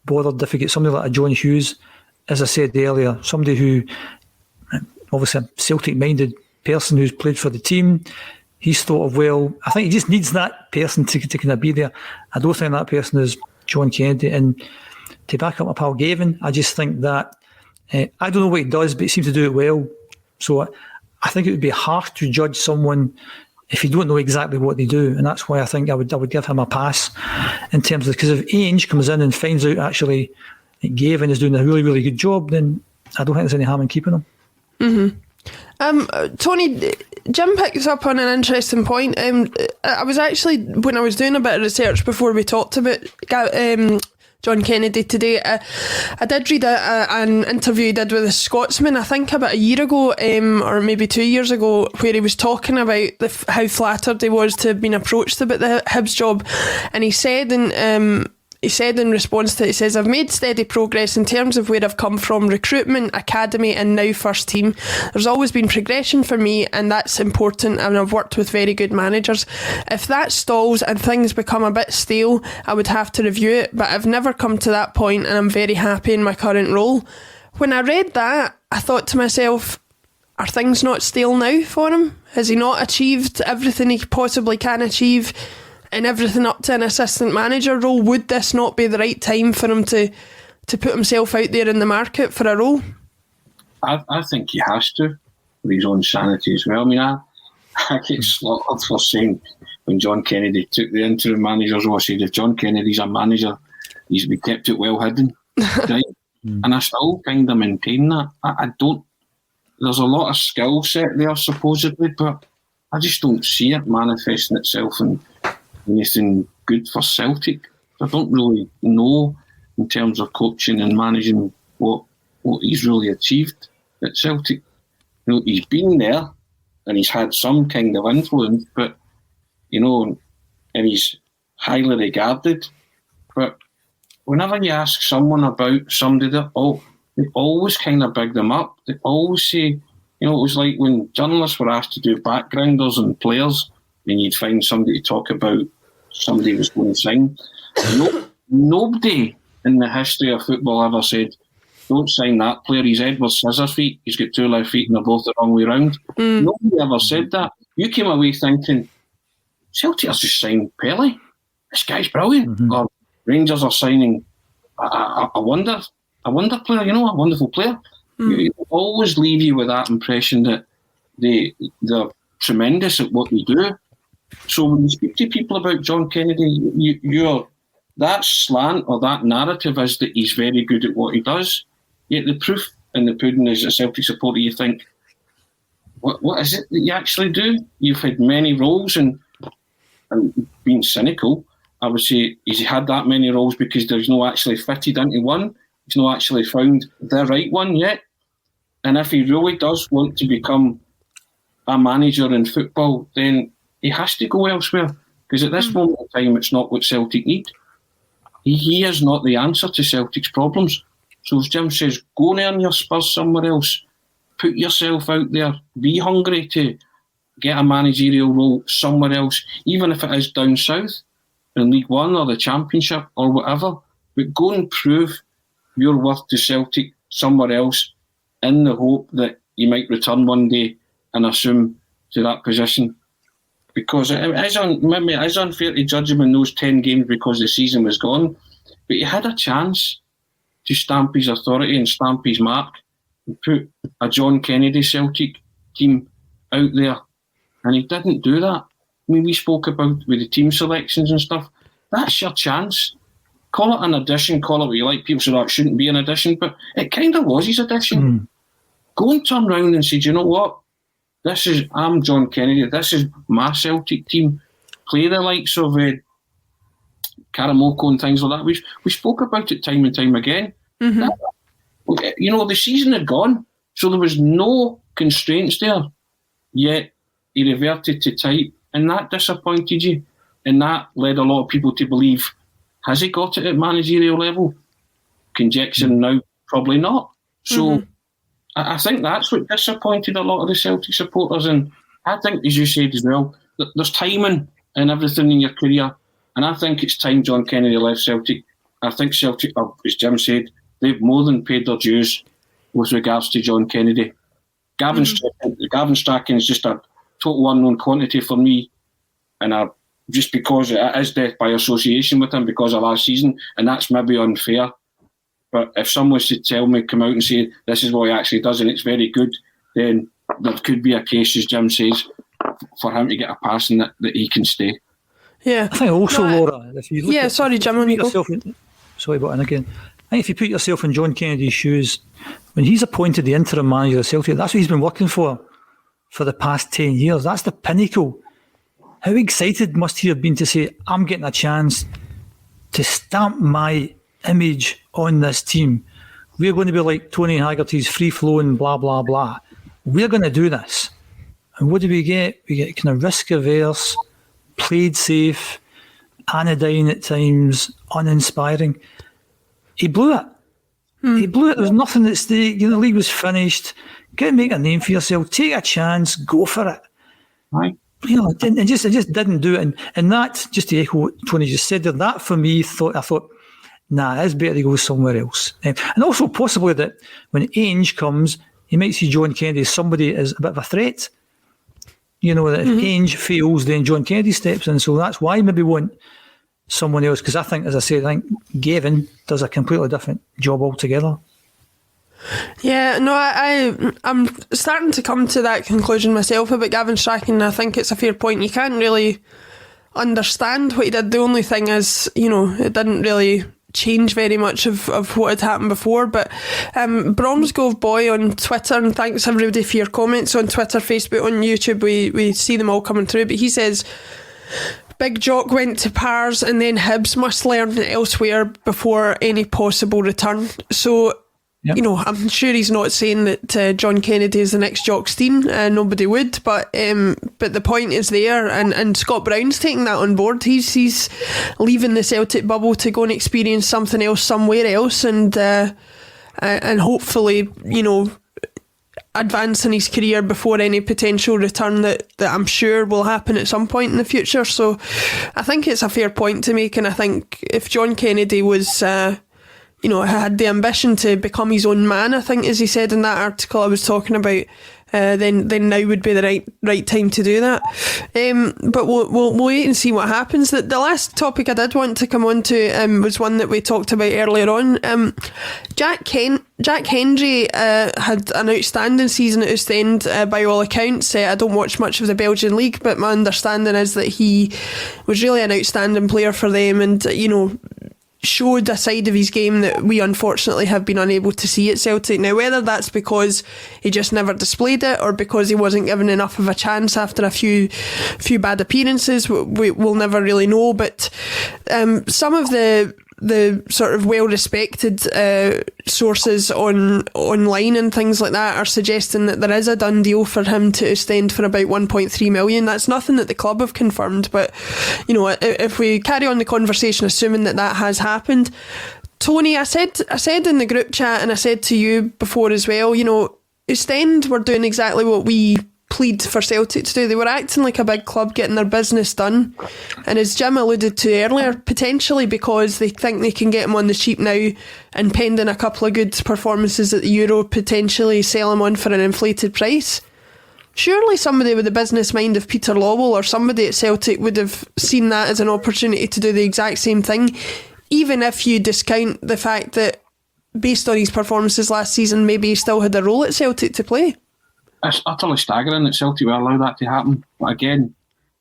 bothered if we get somebody like a John Hughes, as I said earlier, somebody who, obviously a Celtic-minded person who's played for the team. He's thought of well. I think he just needs that person to kind of be there. I don't think that person is John Kennedy. And to back up my pal Gavin, I just think that I don't know what he does, but he seems to do it well. So I think it would be harsh to judge someone if you don't know exactly what they do, and that's why I think I would give him a pass in terms of, because if Ainge comes in and finds out actually that Gavin is doing a really, really good job, then I don't think there's any harm in keeping him. Tony, Jim picks up on an interesting point. I was actually, when I was doing a bit of research before we talked about John Kennedy today, I did read an interview he did with a Scotsman, I think about a year ago, or maybe 2 years ago, where he was talking about how flattered he was to have been approached about the Hibs job. And he said in response to it, he says, "I've made steady progress in terms of where I've come from, recruitment, academy and now first team. There's always been progression for me and that's important, and I've worked with very good managers. If that stalls and things become a bit stale, I would have to review it, but I've never come to that point and I'm very happy in my current role." When I read that, I thought to myself, are things not stale now for him? Has he not achieved everything he possibly can achieve and everything up to an assistant manager role? Would this not be the right time for him to put himself out there in the market for a role? I think he has to, for his own sanity as well. I mean, I get slaughtered for saying when John Kennedy took the interim manager's role, I said if John Kennedy's a manager, he's been kept it well hidden. Right? And I still kind of maintain that. I don't. There's a lot of skill set there supposedly, but I just don't see it manifesting itself in anything good for Celtic. I don't really know in terms of coaching and managing what he's really achieved at Celtic. You know, he's been there and he's had some kind of influence, but you know, and he's highly regarded. But whenever you ask someone about somebody, they always kind of big them up. They always say, you know, it was like when journalists were asked to do backgrounders and players, and you'd find somebody to talk about somebody was going to sign. Nobody in the history of football ever said, don't sign that player, he's Edward Scissorfeet, he's got two left feet and they're both the wrong way round. Nobody ever said that. You came away thinking, Celtic has just signed Pelé. This guy's brilliant. Or Rangers are signing a wonder player, you know, a wonderful player. You always leave you with that impression that they're tremendous at what they do. So when you speak to people about John Kennedy, that slant or that narrative is that he's very good at what he does. Yet the proof in the pudding is, a Celtic supporter, you think, what is it that you actually do? You've had many roles, and being cynical, I would say he's had that many roles because there's no actually fitted into one. He's not actually found the right one yet. And if he really does want to become a manager in football, then he has to go elsewhere. Because at this moment in time, it's not what Celtic need. He is not the answer to Celtic's problems. So as Jim says, go and earn your spurs somewhere else. Put yourself out there. Be hungry to get a managerial role somewhere else, even if it is down south in League One or the Championship or whatever. But go and prove your worth to Celtic somewhere else in the hope that you might return one day and assume to that position. Because it is unfair to judge him in those 10 games because the season was gone. But he had a chance to stamp his authority and stamp his mark and put a John Kennedy Celtic team out there. And he didn't do that. I mean, we spoke about with the team selections and stuff. That's your chance. Call it an addition, call it what you like. People say, it shouldn't be an addition, but it kind of was his addition. Go and turn around and say, do you know what? I'm John Kennedy. This is my Celtic team. Play the likes of Karamoko and things like that. We spoke about it time and time again. You know, the season had gone, so there was no constraints there. Yet he reverted to type, and that disappointed you. And that led a lot of people to believe, has he got it at managerial level? Conjecture now, probably not. So I think that's what disappointed a lot of the Celtic supporters. And I think, as you said as well, there's timing and everything in your career. And I think it's time John Kennedy left Celtic. I think Celtic, as Jim said, they've more than paid their dues with regards to John Kennedy. Gavin Strachan is just a total unknown quantity for me. And just because it is death by association with him because of last season, and that's maybe unfair. But if someone was to tell me, come out and say, this is what he actually does and it's very good, then there could be a case, as Jim says, for him to get a pass and that he can stay. Yeah. I think also, Laura, if you look sorry, Jim, on you go. Sorry, but and again, I think if you put yourself in John Kennedy's shoes, when he's appointed the interim manager of Celtic, that's what he's been working for the past 10 years. That's the pinnacle. How excited must he have been to say, I'm getting a chance to stamp my image on this team. We're going to be like Tony Haggerty's free-flowing blah, blah, blah. We're going to do this. And what do we get? We get kind of risk-averse, played safe, anodyne at times, uninspiring. He blew it. He blew it. There was nothing at stake. The league was finished. Go and make a name for yourself. Take a chance. Go for it. Right. It just didn't do it. And that, just to echo what Tony just said there, that for me, I thought, nah, it's better to go somewhere else. And also possibly that when Ainge comes, he might see John Kennedy as somebody as a bit of a threat. That if Ainge fails, then John Kennedy steps in. So that's why maybe want someone else. Because I think, as I said, I think Gavin does a completely different job altogether. Yeah, no, I'm starting to come to that conclusion myself about Gavin Strachan. I think it's a fair point. You can't really understand what he did. The only thing is, it didn't really change very much of what had happened before. But Bromsgrove Boy on Twitter, and thanks everybody for your comments on Twitter, Facebook, on YouTube. We see them all coming through. But he says, Big Jock went to Pars and then Hibs must learn elsewhere before any possible return. So, yep. I'm sure he's not saying that John Kennedy is the next Jock Stein. Nobody would, but the point is there, and Scott Brown's taking that on board. He's leaving the Celtic bubble to go and experience something else somewhere else, and hopefully, advance in his career before any potential return that I'm sure will happen at some point in the future. So I think it's a fair point to make, and I think if John Kennedy was had the ambition to become his own man, I think, as he said in that article I was talking about, then now would be the right time to do that. But we'll wait and see what happens. The last topic I did want to come on to was one that we talked about earlier on. Jack Hendry had an outstanding season at Ostend by all accounts. I don't watch much of the Belgian league, but my understanding is that he was really an outstanding player for them, and showed a side of his game that we unfortunately have been unable to see at Celtic. Now, whether that's because he just never displayed it or because he wasn't given enough of a chance after a few bad appearances, we'll never really know. But some of the sort of well-respected sources online and things like that are suggesting that there is a done deal for him to Ostend for about 1.3 million. That's nothing that the club have confirmed, but if we carry on the conversation assuming that has happened, Tony, I said in the group chat, and I said to you before as well, Ostend were doing exactly what we plead for Celtic to do. They were acting like a big club, getting their business done, and as Jim alluded to earlier, potentially because they think they can get him on the cheap now, and pending a couple of good performances at the Euro, potentially sell him on for an inflated price. Surely somebody with the business mind of Peter Lawwell or somebody at Celtic would have seen that as an opportunity to do the exact same thing, even if you discount the fact that based on his performances last season, maybe he still had a role at Celtic to play. It's utterly staggering that Celtic will allow that to happen. But again,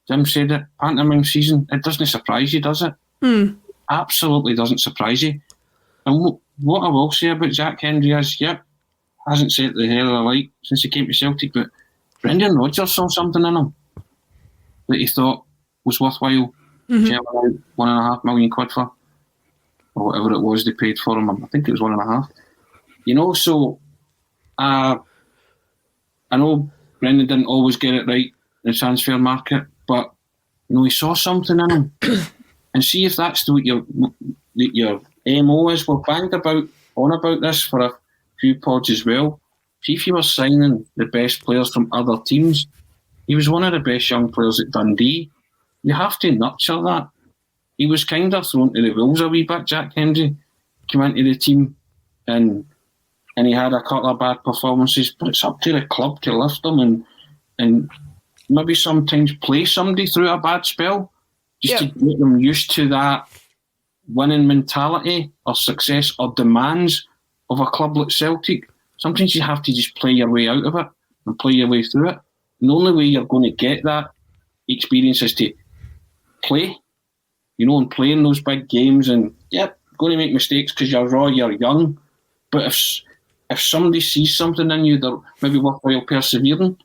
Jim said it, pantomime season, it doesn't surprise you, does it? Absolutely doesn't surprise you. And what I will say about Jack Hendry is, hasn't set the hell of a light since he came to Celtic, but Brendan Rodgers saw something in him that he thought was worthwhile. Shelling out £1.5 million for, or whatever it was they paid for him. I think it was 1.5. So I know Brendan didn't always get it right in the transfer market, but he saw something in him. And see if that's what your MO is. We've banged on about this for a few pods as well. See if you were signing the best players from other teams. He was one of the best young players at Dundee. You have to nurture that. He was kind of thrown to the wolves a wee bit, Jack Hendry. Came into the team and he had a couple of bad performances, but it's up to the club to lift them and maybe sometimes play somebody through a bad spell just to get them used to that winning mentality or success or demands of a club like Celtic. Sometimes you have to just play your way out of it and play your way through it. And the only way you're going to get that experience is to play, and play in those big games. And going to make mistakes because you're raw, you're young. But if if somebody sees something in you, they're maybe worthwhile persevering.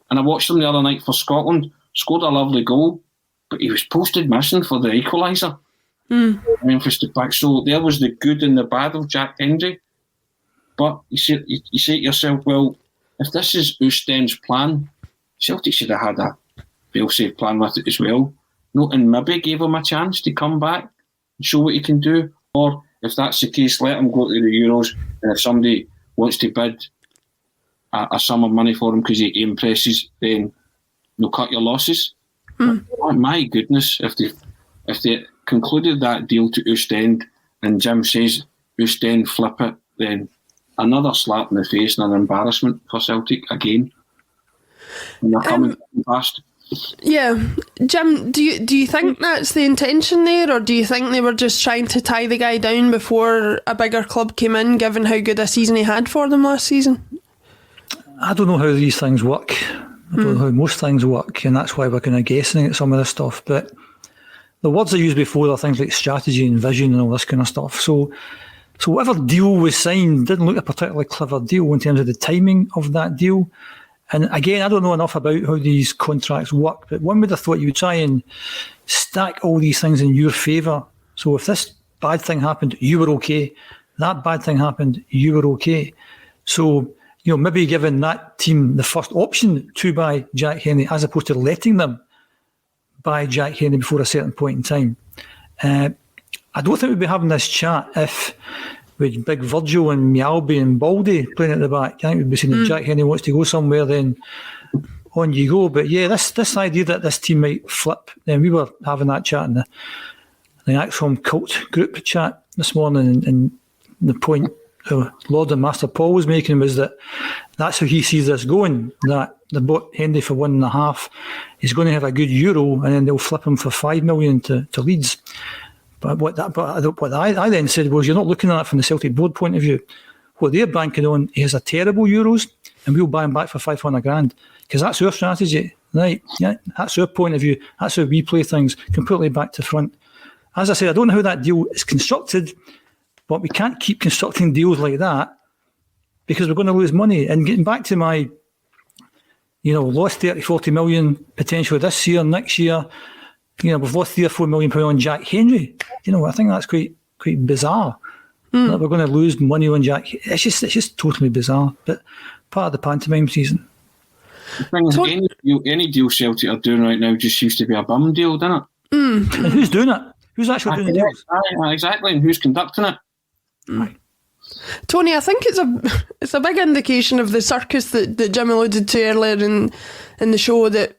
And I watched him the other night for Scotland, scored a lovely goal, but he was posted missing for the equaliser. Memphis to back. So there was the good and the bad of Jack Hendry. But you say to yourself, well, if this is Ostend's plan, Celtic should have had a fail-safe plan with it as well. No, and maybe gave him a chance to come back and show what he can do. Or if that's the case, let him go to the Euros. And if somebody wants to bid a sum of money for him because he impresses, then they'll cut your losses. My goodness, if they concluded that deal to Ostend and Jim says Ostend flip it, then another slap in the face and an embarrassment for Celtic again. And they're coming fast. Yeah. Jim, do you think that's the intention there, or do you think they were just trying to tie the guy down before a bigger club came in, given how good a season he had for them last season? I don't know how these things work. I don't know how most things work, and that's why we're kind of guessing at some of this stuff. But the words I used before are things like strategy and vision and all this kind of stuff. So whatever deal was signed didn't look a particularly clever deal in terms of the timing of that deal. And again, I don't know enough about how these contracts work, but one would have thought you would try and stack all these things in your favour. So if this bad thing happened, you were okay. That bad thing happened, you were okay. So, maybe giving that team the first option to buy Jack Hendry as opposed to letting them buy Jack Hendry before a certain point in time. I don't think we'd be having this chat if with Big Virgil and Mialby and Baldy playing at the back. I think we'd be saying if Jack Hendry wants to go somewhere, then on you go. But yeah, this idea that this team might flip, then we were having that chat in the Axom Cult group chat this morning, and the point Lord and Master Paul was making was that that's how he sees this going, that they bought Hendry for 1.5. He's going to have a good Euro, and then they'll flip him for 5 million to Leeds. But what I then said was, you're not looking at it from the Celtic board point of view. What they're banking on, he has a terrible Euros, and we'll buy him back for 500 grand, because that's our strategy, right? Yeah, that's our point of view. That's how we play things, completely back to front. As I said, I don't know how that deal is constructed, but we can't keep constructing deals like that because we're going to lose money. And getting back to my, lost 30, 40 million potentially this year, next year. We've lost £3 or £4 million on Jack Hendry. I think that's quite bizarre. That we're going to lose money on Jack. It's just totally bizarre. But part of the pantomime season. The thing is, any deal Celtic are doing right now just seems to be a bum deal, doesn't it? And who's doing it? Who's actually doing the deals? Exactly, and who's conducting it? Tony, I think it's a big indication of the circus that Jim alluded to earlier in the show, that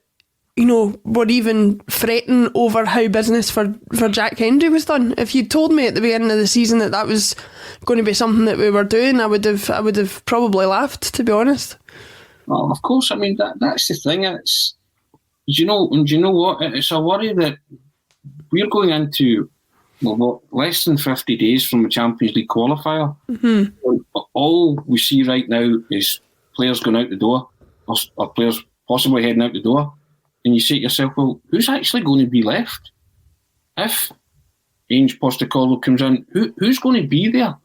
we're even fretting over how business for Jack Hendry was done. If you'd told me at the beginning of the season that was going to be something that we were doing, I would have probably laughed, to be honest. Well, of course, I mean that's the thing. It's do you know what? It's a worry that we're going into less than 50 days from a Champions League qualifier. All we see right now is players going out the door, or players possibly heading out the door. And you say to yourself, well, who's actually going to be left? If Ange Postecoglou comes in, who's going to be there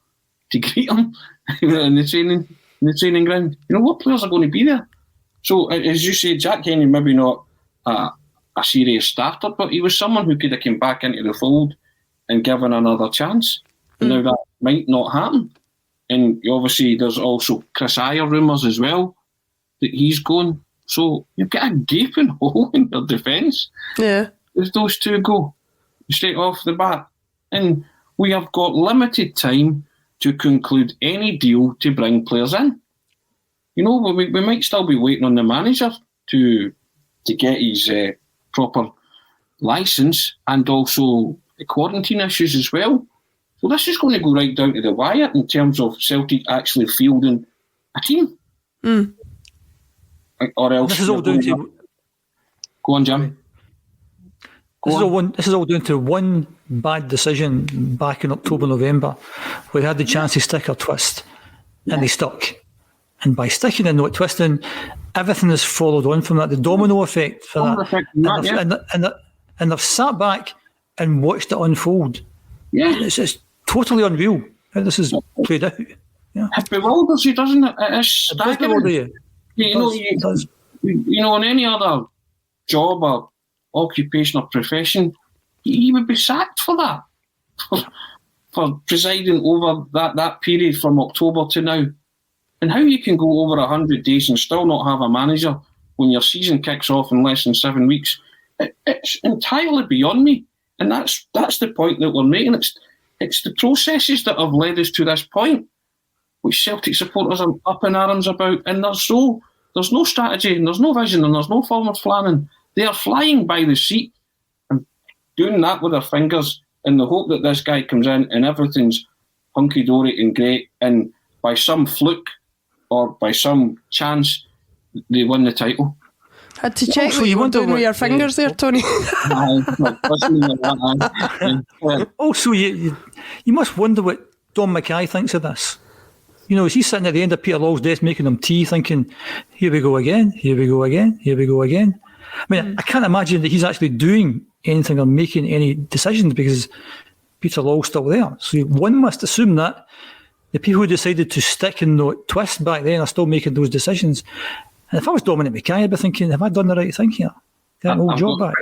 to greet him in the training ground? What players are going to be there? So, as you say, Jack Hendry maybe not a serious starter, but he was someone who could have come back into the fold and given another chance. Now that might not happen. And obviously there's also Chris Ayer rumours as well that he's going. So you've got a gaping hole in your defence. Yeah. As those two go straight off the bat. And we have got limited time to conclude any deal to bring players in. We might still be waiting on the manager to get his proper licence, and also the quarantine issues as well. So this is going to go right down to the wire in terms of Celtic actually fielding a team. Or else this is all down to... Go on, Jim. This is all down to one bad decision back in October, November, where they had the chance to stick or twist, and they stuck. And by sticking and not twisting, everything has followed on from that. The domino effect for that. And they've sat back and watched it unfold. Yeah. It's totally unreal how this is played out. It bewilders you, doesn't it? It is staggering. You know, in any other job or occupation or profession, you would be sacked for that, for presiding over that period from October to now. And how you can go over 100 days and still not have a manager when your season kicks off in less than 7 weeks, it's entirely beyond me. And that's the point that we're making. It's the processes that have led us to this point, which Celtic supporters are up in arms about. And there's no strategy, and there's no vision, and there's no forward planning. They are flying by the seat and doing that with their fingers in the hope that this guy comes in and everything's hunky-dory and great, and by some fluke or by some chance, they win the title. Had to check what you were doing with your fingers there, Tony. Also, you must wonder what Don Mackay thinks of this. You know, is he sitting at the end of Peter Law's desk making him tea, thinking, here we go again, here we go again, here we go again? I mean, I can't imagine that he's actually doing anything or making any decisions because Peter Law's still there. So one must assume that the people who decided to stick and not twist back then are still making those decisions. And if I was Dominic Mackay, I'd be thinking, have I done the right thing here? Get an old job back.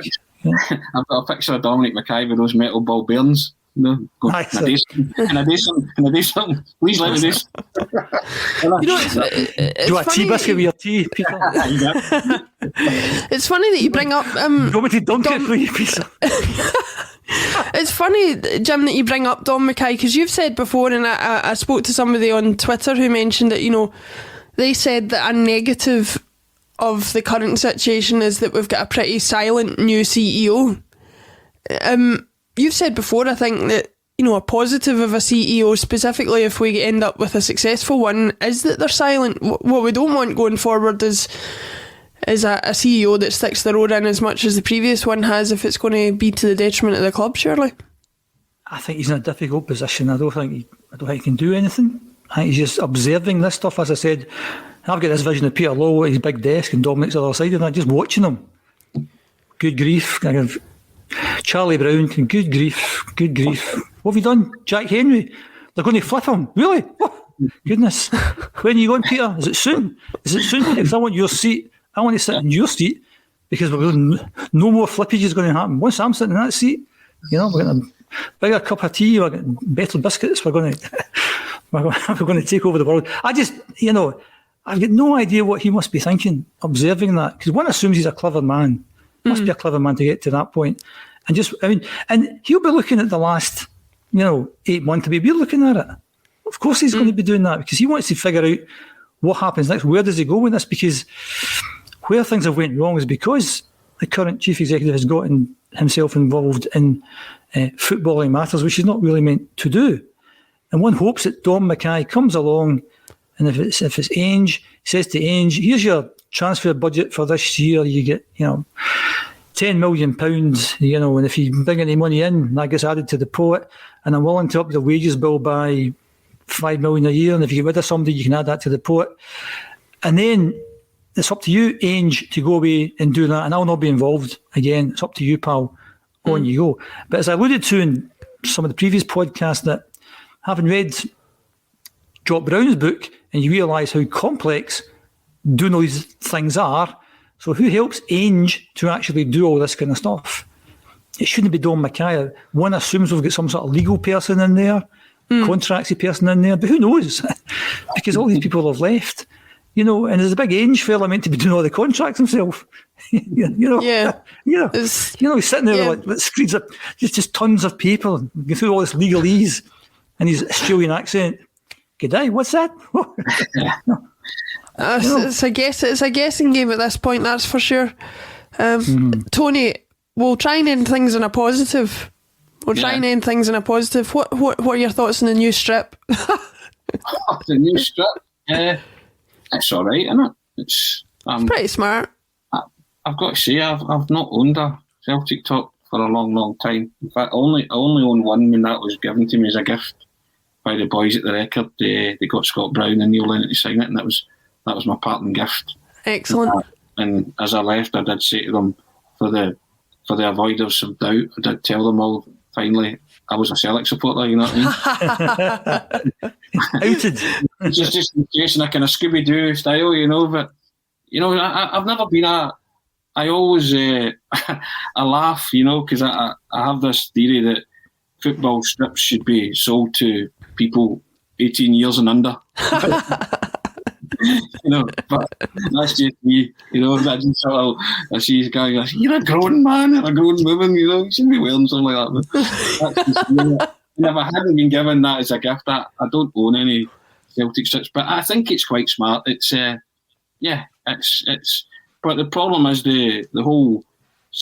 I've got a picture of Dominic Mackay with those metal ball bearings. No, go. Can I do something? Please let me do something. You know, it's do a tea biscuit with your tea, Peter? It's funny that you bring up... It's funny, Jim, that you bring up Don Mackay, because you've said before, and I spoke to somebody on Twitter who mentioned that, you know, they said that a negative of the current situation is that we've got a pretty silent new CEO. You've said before, I think, that, you know, a positive of a CEO, specifically if we end up with a successful one, is that they're silent. What we don't want going forward is a CEO that sticks their oar in as much as the previous one has, if it's going to be to the detriment of the club, surely. I think he's in a difficult position. I don't think he can do anything. I think he's just observing this stuff. As I said, I've got this vision of Peter Law at his big desk and Dominic's on the other side of that, just watching him. Good grief. Charlie Brown, good grief. What have you done? Jack Henry? They're going to flip him? Really? Oh, goodness. When are you going, Peter? Is it soon? Because I want your seat. I want to sit in your seat because no more flippage is going to happen. Once I'm sitting in that seat, you know, we're going to bigger cup of tea, we're getting better biscuits, we're going to take over the world. I just, you know, I've got no idea what he must be thinking, observing that, because one assumes he's a clever man. Must be a clever man to get to that point. And he'll be looking at the last, 8 months. He'll be looking at it. Of course he's going to be doing that because he wants to figure out what happens next. Where does he go with this? Because where things have went wrong is because the current chief executive has gotten himself involved in footballing matters, which he's not really meant to do. And one hopes that Dom Mackay comes along, and if it's Ange, says to Ange, here's your transfer budget for this year. You get, £10 million, and if you bring any money in, that gets added to the pot, and I'm willing to up the wages bill by $5 million a year, and if you get rid of somebody, you can add that to the pot. And then it's up to you, Ange, to go away and do that, and I'll not be involved again. It's up to you, pal. On you go. But as I alluded to in some of the previous podcasts, that having read Jock Brown's book, and you realise how complex doing all these things are, so who helps Ange to actually do all this kind of stuff? It shouldn't be Don Mackay. One assumes we've got some sort of legal person in there, contractsy person in there, but who knows? Because all these people have left. And there's a big Ange fella meant to be doing all the contracts himself. He's sitting there with screens of just tons of paper, going through all this legalese, and his Australian accent. G'day, what's that? It's a guessing game at this point, that's for sure. Tony, we'll try and end things in a positive. What are your thoughts on the new strip? The new strip? It's all right, isn't it? It's pretty smart. I've got to say, I've not owned a Celtic top for a long, long time. In fact, I only owned one when that was given to me as a gift by the boys at the Record. They got Scott Brown and Neil Lennon to sign it, and that was my parting gift. Excellent. And as I left, I did say to them, for the avoiders of doubt, I did tell them all, finally, I was a Celtic supporter, you know what I mean? Outed. just chasing a kind of Scooby-Doo style, but, I've never been I always, I laugh, because I have this theory that football strips should be sold to people 18 years and under. But that's just me, I just sort of, I see this guy goes, you're a grown man or a grown woman, you shouldn't be wearing something like that. But that's just, and if I hadn't been given that as a gift, I don't own any Celtic strips, but I think it's quite smart. It's, it's, but the problem is the whole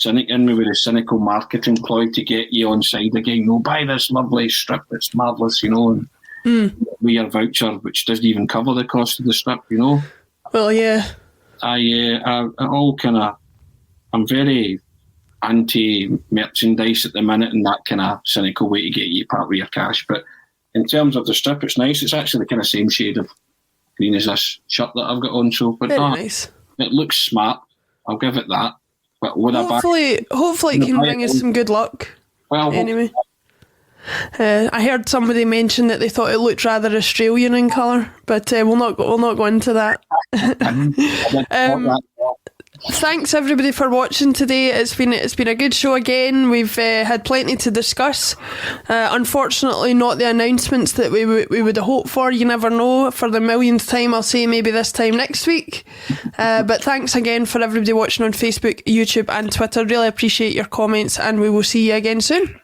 with the cynical marketing ploy to get you on side again. Buy this lovely strip, it's marvellous, and with your voucher, which doesn't even cover the cost of the strip, Well, yeah. I'm very anti-merchandise at the minute in that kind of cynical way to get you part of your cash. But in terms of the strip, it's nice. It's actually the kind of same shade of green as this shirt that I've got on. So, but very nice. It looks smart. I'll give it that. But would hopefully it can bring us some good luck. Well, anyway. I heard somebody mention that they thought it looked rather Australian in colour, but we'll not go into that. Thanks everybody for watching today. It's been a good show again. We've had plenty to discuss. Unfortunately, not the announcements that we would have hoped for. You never know. For the millionth time, I'll say maybe this time next week. But thanks again for everybody watching on Facebook, YouTube, and Twitter. Really appreciate your comments, and we will see you again soon.